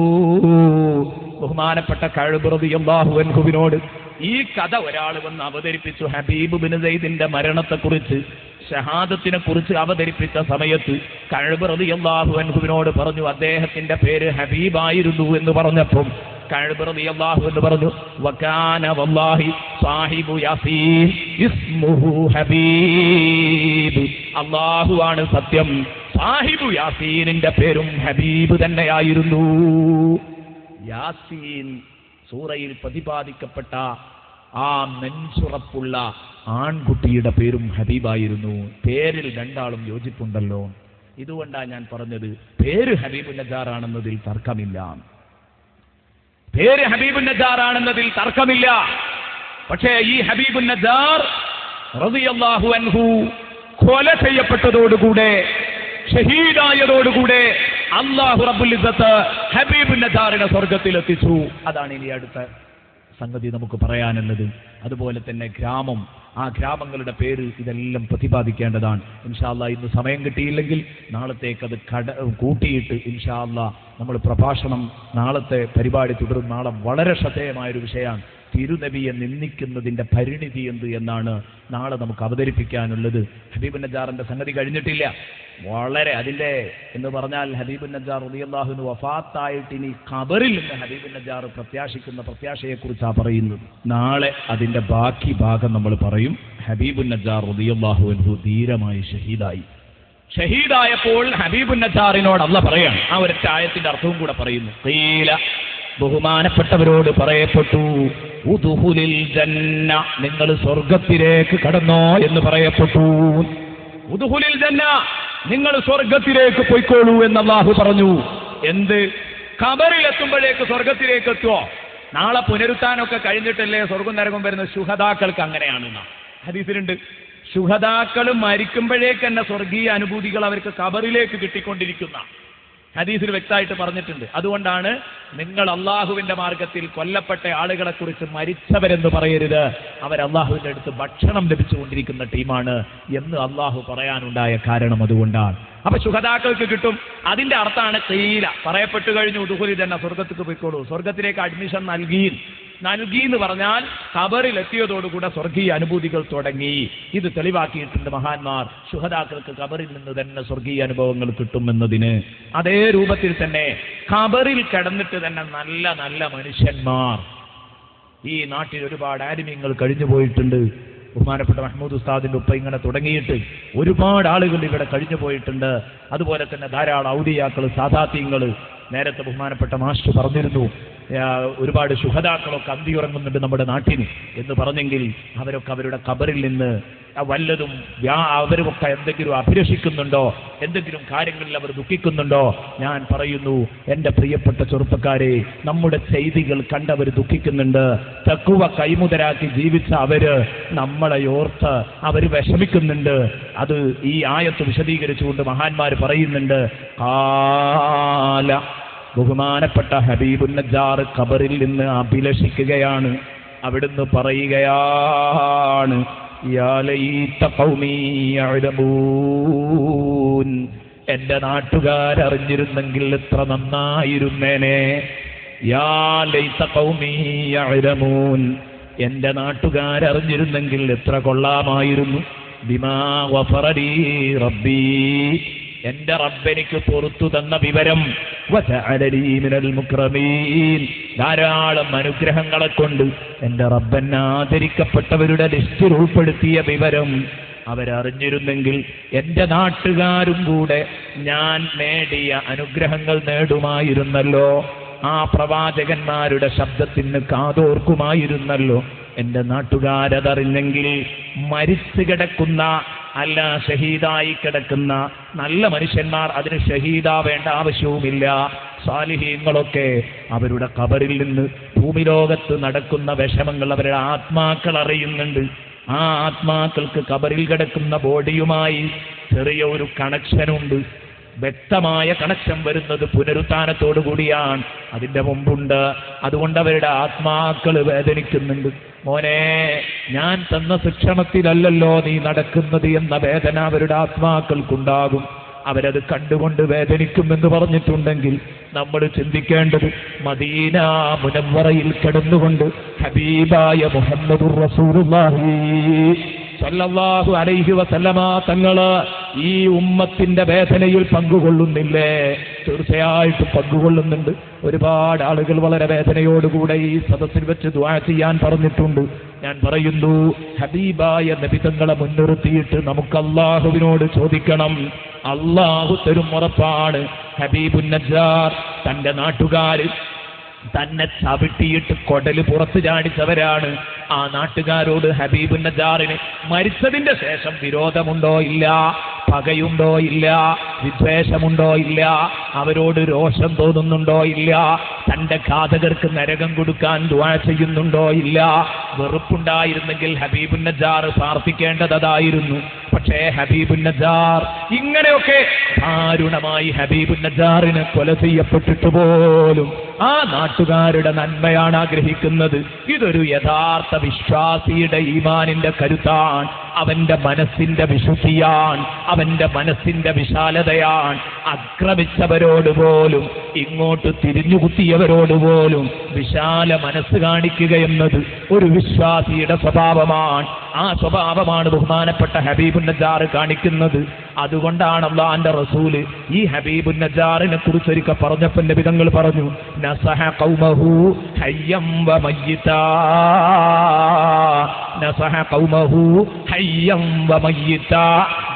ബഹുമാനപ്പെട്ട കഅബ് റളിയല്ലാഹു അൻഹുവിനോട് ഈ കഥ ഒരാൾ വന്ന് അവതരിപ്പിച്ചു. ഹബീബ് ഇബ്നു സൈദിന്റെ മരണത്തെക്കുറിച്ച്, ഷഹാദത്തിനെ കുറിച്ച് അവതരിപ്പിച്ച സമയത്ത് കഅബ് റളിയല്ലാഹു അൻഹുവിനോട് പറഞ്ഞു അദ്ദേഹത്തിന്റെ പേര് ഹബീബായിരുന്നു എന്ന് പറഞ്ഞപ്പോൾ കഅബ് റളിയല്ലാഹു അൻഹു പറഞ്ഞു വകാന വല്ലാഹി സാഹിബു യാസീൻ ഇസ്മുഹു ഹബീബ്. അല്ലാഹു ആണ് സത്യം, സാഹിബു യാസീനിന്റെ പേരും ഹബീബ് തന്നെയായിരുന്നു. യാസീൻ സൂറയിൽ പ്രതിപാദിക്കപ്പെട്ട ആ നെഞ്ചുറപ്പുള്ള ആൺകുട്ടിയുടെ പേരും ഹബീബായിരുന്നു. പേരിൽ രണ്ടാളും യോജിപ്പുണ്ടല്ലോ. ഇതുകൊണ്ടാണ് ഞാൻ പറഞ്ഞത് പേര് ഹബീബുൻ നജ്ജാർ ആണെന്നതിൽ തർക്കമില്ല. പേര് ഹബീബുൻ നജ്ജാർ ആണെന്നതിൽ തർക്കമില്ല. പക്ഷേ ഈ ഹബീബുൻ നജ്ജാർ റളിയല്ലാഹു അൻഹു കൊല ചെയ്യപ്പെട്ടതോടുകൂടെ, ഷഹീദായതോടുകൂടെ അല്ലാഹു റബ്ബുൽ ഇസ്സത്ത് ഹബീബുൻ നജ്ജാറിനെ സ്വർഗ്ഗത്തിലെത്തിച്ചു. അതാണ് ഇനി അടുത്ത സംഗതി നമുക്ക് പറയാനുള്ളത്. അതുപോലെ തന്നെ ഗ്രാമം, ആ ഗ്രാമങ്ങളുടെ പേര് ഇതെല്ലാം പ്രതിപാദിക്കേണ്ടതാണ്. ഇൻഷാ അല്ലാഹ് ഇന്ന് സമയം കിട്ടിയില്ലെങ്കിൽ നാളത്തേക്ക് അത് കൂട്ടിയിട്ട് ഇൻഷാ അല്ലാഹ് നമ്മൾ പ്രഭാഷണം, നാളത്തെ പരിപാടി തുടരും. നാളെ വളരെ ശ്രദ്ധേയമായൊരു വിഷയമാണ് തിരുനബിയെ നിന്ദിക്കുന്നതിന്റെ പരിണിതി എന്ത് എന്നാണ് നാളെ നമുക്ക് അവതരിപ്പിക്കാനുള്ളത്. ഹബീബുൻ നജ്ജാറിന്റെ സംഗതി കഴിഞ്ഞിട്ടില്ല. വളരെ അതിൻ്റെ എന്ന് പറഞ്ഞാൽ ഹബീബുൻ നജ്ജാർ റളിയല്ലാഹു അൻഹു വഫാത്തായിട്ട് ഇനി ഖബറിൽ നിന്ന് ഹബീബുൻ നജ്ജാർ പ്രത്യാശിക്കുന്ന പ്രത്യാശയെക്കുറിച്ചാണ് പറയുന്നത്. നാളെ അതിൻ്റെ ബാക്കി ഭാഗം നമ്മൾ പറയും. ഹബീബുൻ നജ്ജാർ റളിയല്ലാഹു അൻഹു ധീരമായി ഷഹീദായപ്പോൾ ഹബീബുൻ നജ്ജാറിനോട് അല്ലാഹ് പറയാണ്. ആ ഒരൊറ്റ ആയത്തിന്റെ അർത്ഥവും കൂടെ പറയുന്നു. ഖീല, ബഹുമാനപ്പെട്ടവരോട് പറയപ്പെട്ടു, ഉദ്ഖുലിൽ ജന്ന, നിങ്ങൾ സ്വർഗത്തിലേക്ക് കടന്നോ എന്ന് പറയപ്പെട്ടു. ഉദ്ഖുലിൽ ജന്ന, നിങ്ങൾ സ്വർഗത്തിലേക്ക് പോയിക്കോളൂ എന്ന് അല്ലാഹു പറഞ്ഞു. എന്ത്? ഖബറിലെത്തുമ്പോഴേക്ക് സ്വർഗത്തിലേക്ക് എത്തുവോ? നാളെ പുനരുത്ഥാനമൊക്കെ കഴിഞ്ഞിട്ടല്ലേ സ്വർഗം നരകം വരുന്ന? ശുഹദാക്കൾക്ക് അങ്ങനെയാണെന്ന ഹദീസിലുണ്ട്. ശുഹദാക്കൾ മരിക്കുമ്പോഴേക്ക് തന്നെ സ്വർഗീയ അനുഭൂതികൾ അവർക്ക് ഖബറിലേക്ക് കിട്ടിക്കൊണ്ടിരിക്കുന്ന ഹദീസിൽ വ്യക്തമായിട്ട് പറഞ്ഞിട്ടുണ്ട്. അതുകൊണ്ടാണ് നിങ്ങൾ അള്ളാഹുവിന്റെ മാർഗത്തിൽ കൊല്ലപ്പെട്ട ആളുകളെ കുറിച്ച് മരിച്ചവരെന്ന് പറയരുത്, അവർ അള്ളാഹുവിന്റെ അടുത്ത് ഭക്ഷണം ലഭിച്ചുകൊണ്ടിരിക്കുന്ന ടീമാണ് എന്ന് അള്ളാഹു പറയാനുണ്ടായ കാരണം അതുകൊണ്ടാണ്. അപ്പൊ ശുഹദാക്കൾക്ക് കിട്ടും. അതിന്റെ അർത്ഥമാണ് ഖീല, പറയപ്പെട്ടു കഴിഞ്ഞു, ഉദ്ഖുലി തന്നെ, സ്വർഗത്തേക്ക് പോയിക്കോളൂ. സ്വർഗത്തിലേക്ക് അഡ്മിഷൻ നൽകി എന്ന് പറഞ്ഞാൽ ഖബറിൽ എത്തിയതോടുകൂടെ സ്വർഗീയ അനുഭൂതികൾ തുടങ്ങി. ഇത് തെളിവാക്കിയിട്ടുണ്ട് മഹാന്മാർ. ശുഹദാക്കൾക്ക് ഖബറിൽ നിന്ന് തന്നെ സ്വർഗീയ അനുഭവങ്ങൾ കിട്ടുമെന്നതിന്. അതേ രൂപത്തിൽ തന്നെ ഖബറിൽ കിടന്നിട്ട് തന്നെ നല്ല നല്ല മനുഷ്യന്മാർ ഈ നാട്ടിൽ ഒരുപാട് ആലിമീങ്ങൾ കഴിഞ്ഞു പോയിട്ടുണ്ട്. ബഹുമാനപ്പെട്ട മഹ്മൂദ് ഉസ്താദിന്റെ ഉപ്പ ഇങ്ങനെ തുടങ്ങിയിട്ട് ഒരുപാട് ആളുകൾ ഇവിടെ കഴിഞ്ഞു പോയിട്ടുണ്ട്. അതുപോലെ തന്നെ ധാരാളം ഔലിയാക്കൾ, സാദാത്യങ്ങൾ. നേരത്തെ ബഹുമാനപ്പെട്ട മാസ്റ്റർ പറഞ്ഞിരുന്നു ഒരുപാട് ശുഹദാക്കളൊക്കെ അന്തിയുറങ്ങുന്നുണ്ട് നമ്മുടെ നാട്ടിന് എന്ന് പറഞ്ഞെങ്കിൽ അവരൊക്കെ അവരുടെ ഖബറിൽ നിന്ന് വല്ലതും അവരുമൊക്കെ എന്തെങ്കിലും അഭിലഷിക്കുന്നുണ്ടോ, എന്തെങ്കിലും കാര്യങ്ങളിൽ അവർ ദുഃഖിക്കുന്നുണ്ടോ? ഞാൻ പറയുന്നു എൻ്റെ പ്രിയപ്പെട്ട ചെറുപ്പക്കാരെ, നമ്മുടെ ചെയ്തികൾ കണ്ടവർ ദുഃഖിക്കുന്നുണ്ട്. തഖ്വ കൈമുതലാക്കി ജീവിച്ച അവര് നമ്മളെ ഓർത്ത് അവർ വിഷമിക്കുന്നുണ്ട്. അത് ഈ ആയത്ത് വിശദീകരിച്ചുകൊണ്ട് മഹാന്മാർ പറയുന്നുണ്ട്. ഖാല, ബഹുമാനപ്പെട്ട ഹബീബുൻ നജ്ജാർ ഖബറിൽ നിന്ന് അഭിലഷിക്കുകയാണ്. അവിടുന്ന് പറയുകയാണ്, യാ ലൈത ഖൗമീ യഅലമൂൻ, എൻ്റെ നാട്ടുകാരറിഞ്ഞിരുന്നെങ്കിൽ എത്ര നന്നായിരുന്നേനെ. യാ ലൈത ഖൗമീ യഅലമൂൻ, എൻ്റെ നാട്ടുകാരറിഞ്ഞിരുന്നെങ്കിൽ എത്ര കൊള്ളാമായിരുന്നു. ബിമാ ഗഫറ ലീ റബ്ബീ, എന്റെ റബ്ബെനിക്ക് പുറത്തു തന്ന വിവരം, വജഅലനീ മിനൽ മുക്രമീൻ, ധാരാളം അനുഗ്രഹങ്ങളെ കൊണ്ട് എന്റെ റബ്ബെന്നെ ആദരിക്കപ്പെട്ടവരുടെ ലിസ്റ്റിൽ ഉൾപ്പെടുത്തിയ വിവരം അവരറിഞ്ഞിരുന്നെങ്കിൽ എന്റെ നാട്ടുകാരും കൂടെ ഞാൻ നേടിയ അനുഗ്രഹങ്ങൾ നേടുമായിരുന്നല്ലോ. ആ പ്രവാചകന്മാരുടെ ശബ്ദത്തിന് കാതോർക്കുമായിരുന്നല്ലോ. എന്റെ നാട്ടുകാരതറിഞ്ഞെങ്കിൽ മരിച്ചു കിടക്കുന്ന, അല്ല ഷഹീദായി കിടക്കുന്ന നല്ല മനുഷ്യന്മാർ, അതിന് ഷഹീദാവേണ്ട ആവശ്യവുമില്ല. സാലിഹീങ്ങളൊക്കെ അവരുടെ ഖബറിൽ നിന്ന് ഭൂമിലോകത്ത് നടക്കുന്ന വിഷമങ്ങൾ അവരുടെ ആത്മാക്കൾ അറിയുന്നുണ്ട്. ആ ആത്മാക്കൾക്ക് ഖബറിൽ കിടക്കുന്ന ബോഡിയുമായി ചെറിയ ഒരു കണക്ഷനുണ്ട്. വ്യക്തമായ കണക്ഷൻ വരുന്നത് പുനരുത്ഥാനത്തോടു കൂടിയാണ്, അതിന്റെ മുമ്പുണ്ട്. അതുകൊണ്ട് അവരുടെ ആത്മാക്കൾ വേദനിക്കുന്നുണ്ട്. മോനെ, ഞാൻ തന്ന ശിക്ഷണത്തിലല്ലല്ലോ നീ നടക്കുന്നത് എന്ന വേദന അവരുടെ ആത്മാക്കൾക്കുണ്ടാകും. അവരത് കണ്ടുകൊണ്ട് വേദനിക്കുമെന്ന് പറഞ്ഞിട്ടുണ്ടെങ്കിൽ നമ്മൾ ചിന്തിക്കേണ്ടത്, മദീന മുനവ്വറയിൽ കിടന്നുകൊണ്ട് ഹബീബായ മുഹമ്മദുർ റസൂലുള്ളാഹി സല്ലല്ലാഹു അലൈഹി വസല്ലമ തങ്ങള് ഈ ഉമ്മത്തിന്റെ വേദനയിൽ പങ്കുകൊള്ളുന്നില്ലേ? തീർച്ചയായിട്ടും പങ്കുകൊള്ളുന്നുണ്ട്. ഒരുപാട് ആളുകൾ വളരെ വേദനയോടുകൂടെ ഈ സദസ്സിൽ വെച്ച് ദുആ ചെയ്യാൻ പറഞ്ഞിട്ടുണ്ട്. ഞാൻ പറയുന്നു, ഹബീബായ നബി തങ്ങളെ മുൻനിർത്തിയിട്ട് നമുക്ക് അല്ലാഹുവിനോട് ചോദിക്കണം. അല്ലാഹു തരും ഉറപ്പാണ്. ഹബീബുൻ നജ്ജാർ തന്റെ നാട്ടുകാർ തന്നെ ചവിട്ടിയിട്ട് കൊടല് പുറത്തു ചാടിച്ചവരാണ്. ആ നാട്ടുകാരോട് ഹബീബുൻ നജ്ജാറിന് മരിച്ചതിന്റെ ശേഷം വിരോധമുണ്ടോ? ഇല്ല. പകയുണ്ടോ? ഇല്ല. വിദ്വേഷമുണ്ടോ? ഇല്ല. അവരോട് രോഷം തോന്നുന്നുണ്ടോ? ഇല്ല. തന്റെ ഘാതകർക്ക് നരകം കൊടുക്കാൻ ദുആ ചെയ്യുന്നുണ്ടോ? ഇല്ല. വെറുപ്പുണ്ടായിരുന്നെങ്കിൽ ഹബീബുൻ നജ്ജാർ പ്രാർത്ഥിക്കേണ്ടതായിരുന്നു. പക്ഷേ ഹബീബുൻ നജ്ജാർ ഇങ്ങനെയൊക്കെ ദാരുണമായി ഹബീബുൻ നജ്ജാറിന് കൊല ചെയ്യപ്പെട്ടിട്ട് പോലും ആ നാട്ടുകാരുടെ നന്മയാണ് ആഗ്രഹിക്കുന്നത്. ഇതൊരു യഥാർത്ഥ വിശ്വാസിയുടെ ഈമാനിന്റെ കരുത്താണ്. അവന്റെ മനസ്സിന്റെ വിശുദ്ധിയാണ്, അവന്റെ മനസ്സിന്റെ വിശാലതയാണ്. ആക്രമിച്ചവരോട് പോലും, ഇങ്ങോട്ട് തിരിഞ്ഞുകുത്തിയവരോട് പോലും വിശാല മനസ്സ് കാണിക്കുക എന്നത് ഒരു വിശ്വാസിയുടെ സ്വഭാവമാണ്. ആ സ്വഭാവമാണ് ബഹുമാനപ്പെട്ട ഹബീബുൻ നജ്ജാർ കാണിക്കുന്നത്. അതുകൊണ്ടാണ് അല്ലാഹുവിന്റെ റസൂല് ഈ ഹബീബുൻ നജ്ജാറിനെ കുറിച്ച് ഒരിക്കൽ പറഞ്ഞപ്പോൾ നബി തങ്ങൾ പറഞ്ഞു, നസഹ ഖൗമഹു ഹയ്യം വമയ്യിതാ, നസഹ ഖൗമഹു ഹയ്യം വമയ്യിതാ.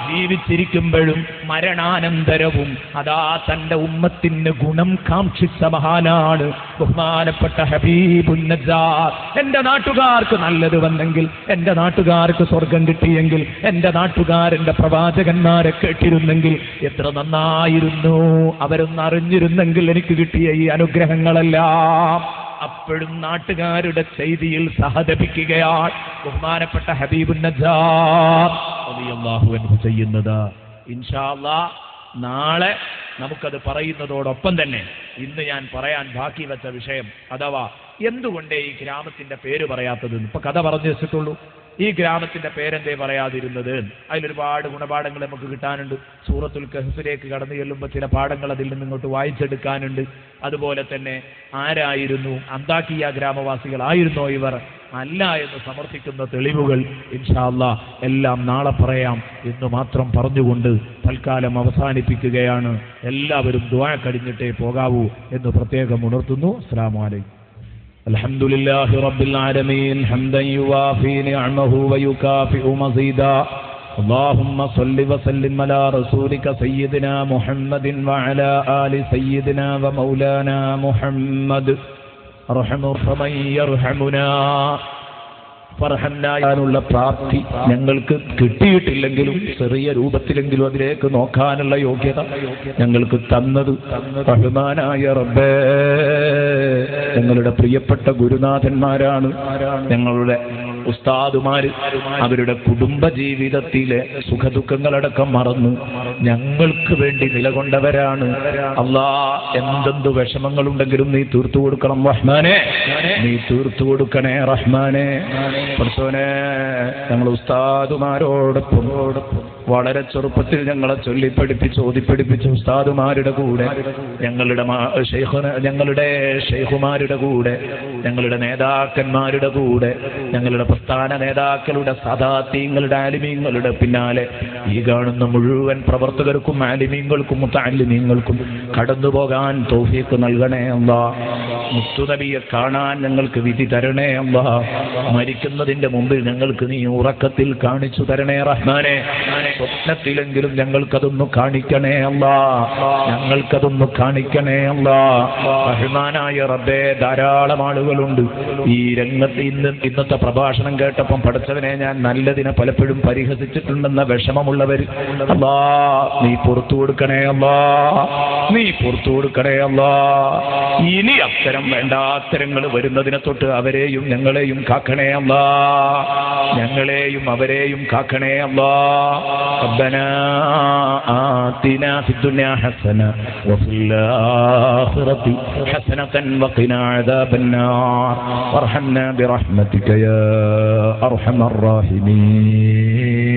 ജീവിച്ചിരിക്കുമ്പോഴും മരണാനന്തരവും അതാ തന്റെ ഉമ്മത്തിന് ഗുണം കാക്ഷിച്ച മഹാനാണ് ബഹുമാനപ്പെട്ട ഹബീബുൻ നജ്ജാർ. എന്റെ നാട്ടുകാർക്ക് നല്ലത് വന്നെങ്കിൽ, എന്റെ നാട്ടുകാർക്ക് സ്വർഗം കിട്ടിയെങ്കിൽ, എന്റെ നാട്ടുകാരന്റെ പ്രവാചകന്മാരെ കേട്ടിരുന്നെങ്കിൽ എത്ര നന്നായിരുന്നു. അവരൊന്ന് അറിഞ്ഞിരുന്നെങ്കിൽ എനിക്ക് കിട്ടിയ ഈ അനുഗ്രഹങ്ങളെല്ലാം. അപ്പോഴും നാട്ടുകാരുടെ ചെയ്തിയിൽ സഹതപിക്കുകയാണ് ബഹുമാനപ്പെട്ട ഹബീബുൻ നജ്ജാർ റളിയല്ലാഹു അൻഹു ചെയ്യുന്നത്. ഇൻഷാ അല്ലാഹ് നാളെ നമുക്കത് പറയുന്നതോടൊപ്പം തന്നെ ഇന്ന് ഞാൻ പറയാൻ ബാക്കി വെച്ച വിഷയം, അഥവാ എന്തുകൊണ്ടേ ഈ ഗ്രാമത്തിന്റെ പേര് പറയാത്തത്. ഇപ്പൊ കഥ പറഞ്ഞു വെച്ചിട്ടുള്ളൂ. ഈ ഗ്രാമത്തിന്റെ പേരെന്തേ പറയാതിരുന്നത്? അതിലൊരുപാട് ഗുണപാഠങ്ങൾ നമുക്ക് കിട്ടാനുണ്ട്. സൂറത്തുൽ കഹ്ഫിലേക്ക് കടന്നു ചെല്ലുമ്പോൾ ചില പാഠങ്ങൾ അതിൽ നിന്ന് ഇങ്ങോട്ട് വായിച്ചെടുക്കാനുണ്ട്. അതുപോലെ തന്നെ ആരായിരുന്നു അന്താക്കിയ ഗ്രാമവാസികളായിരുന്നോ ഇവർ, അല്ല എന്ന് സമർത്ഥിക്കുന്ന തെളിവുകൾ ഇൻഷാ അല്ലാഹ് എല്ലാം നാളെ പറയാം എന്ന് മാത്രം പറഞ്ഞുകൊണ്ട് തൽക്കാലം അവസാനിപ്പിക്കുകയാണ്. എല്ലാവരും ദുആ കഴിഞ്ഞിട്ടേ പോകാവൂ എന്ന് പ്രത്യേകം ഉണർത്തുന്നു. അസ്സലാമു അലൈക്കും. الحمد لله رب العالمين حمدا يوافي نعمه ويكافئ مزيدا اللهم صل وسلم على رسولك سيدنا محمد وعلى آل سيدنا ومولانا محمد ارحم من يرحمنا ഫർഹംനായുള്ള പ്രാപ്തി ഞങ്ങൾക്ക് കിട്ടിയിട്ടില്ലെങ്കിലും ചെറിയ രൂപത്തിലെങ്കിലും അതിലേക്ക് നോക്കാനുള്ള യോഗ്യത ഞങ്ങൾക്ക് തന്നത് റഹ്മാനായ റബ്ബേ, ഞങ്ങളുടെ പ്രിയപ്പെട്ട ഗുരുനാഥന്മാരാണ്, ഞങ്ങളുടെ ഉസ്താദുമാര്. അവരുടെ കുടുംബ ജീവിതത്തിലെ സുഖദുഃഖങ്ങളടക്കം മറന്ന് ഞങ്ങൾക്ക് വേണ്ടി നിലകൊണ്ടവരാണ്. അല്ലാ, എന്തെന്ത് വിഷമങ്ങളുണ്ടെങ്കിലും നീ തീർത്തു കൊടുക്കണം റഹ്മാനെ, നീ തീർത്തു കൊടുക്കണേ റഹ്മാനെ. പഠിച്ചോനെ, ഞങ്ങൾ ഉസ്താദുമാരോടൊപ്പം വളരെ ചെറുപ്പത്തിൽ ഞങ്ങളെ ചൊല്ലിപ്പഠിപ്പിച്ച് ഓതിപ്പഠിപ്പിച്ച ഉസ്താദുമാരുടെ കൂടെ, ഞങ്ങളുടെ ഷെയ്ഖുമാരുടെ കൂടെ ഞങ്ങളുടെ നേതാക്കന്മാരുടെ കൂടെ, ഞങ്ങളുടെ പ്രസ്ഥാന നേതാക്കളുടെ സദാത്യങ്ങളുടെ ആലിമീങ്ങളുടെ പിന്നാലെ ഈ കാണുന്ന മുഴുവൻ പ്രവർത്തകർക്കും ആലിമീങ്ങൾക്കും മുത്തഅല്ലിമീങ്ങൾക്കും കടന്നുപോകാൻ തൗഫീഖ് നൽകണേ അല്ലാഹ്. മുത്തുനബിയെ കാണാൻ ഞങ്ങൾക്ക് വിധി തരണേ അല്ലാഹ്. മരിക്കുന്നതിന്റെ മുമ്പിൽ ഞങ്ങൾക്ക് നീ ഉറക്കത്തിൽ കാണിച്ചു തരണേ റഹ്മാനെ. സ്വപ്നത്തിലെങ്കിലും ഞങ്ങൾക്കതൊന്ന് കാണിക്കണേ അല്ലാഹ്, ഞങ്ങൾക്കതൊന്ന് കാണിക്കണേ അല്ലാഹ്. റഹ്മാനായ റബ്ബേ, ധാരാളം ആളുകളുണ്ട് ഈ രംഗത്ത്. ഇന്നത്തെ പ്രഭാഷണം കേട്ടപ്പം പഠിച്ചവനെ ഞാൻ നല്ലതിനെ പലപ്പോഴും പരിഹസിച്ചിട്ടുണ്ടെന്ന വിഷമമുള്ളവർ അല്ലാഹ് നീ പുറത്തു കൊടുക്കണേ അല്ലാഹ്, നീ പുറത്തു കൊടുക്കണേ അല്ലാഹ്. ഇനി അത്തരം വേണ്ടാത്തരങ്ങൾ വരുന്നതിനെ തൊട്ട് അവരെയും ഞങ്ങളെയും കാക്കണേ അല്ലാഹ്, ഞങ്ങളെയും അവരെയും കാക്കണേ അല്ലാഹ്. റബ്ബനാ ആതിനാ ഫിദ്ദുനിയാ ഹസന വഫിൽ ആഖിറതി ഹസനതൻ വഖിനാ അദാബന്നാർ വർഹംനാ ബിറഹ്മതിക യാ അർഹമർ റഹീമീൻ.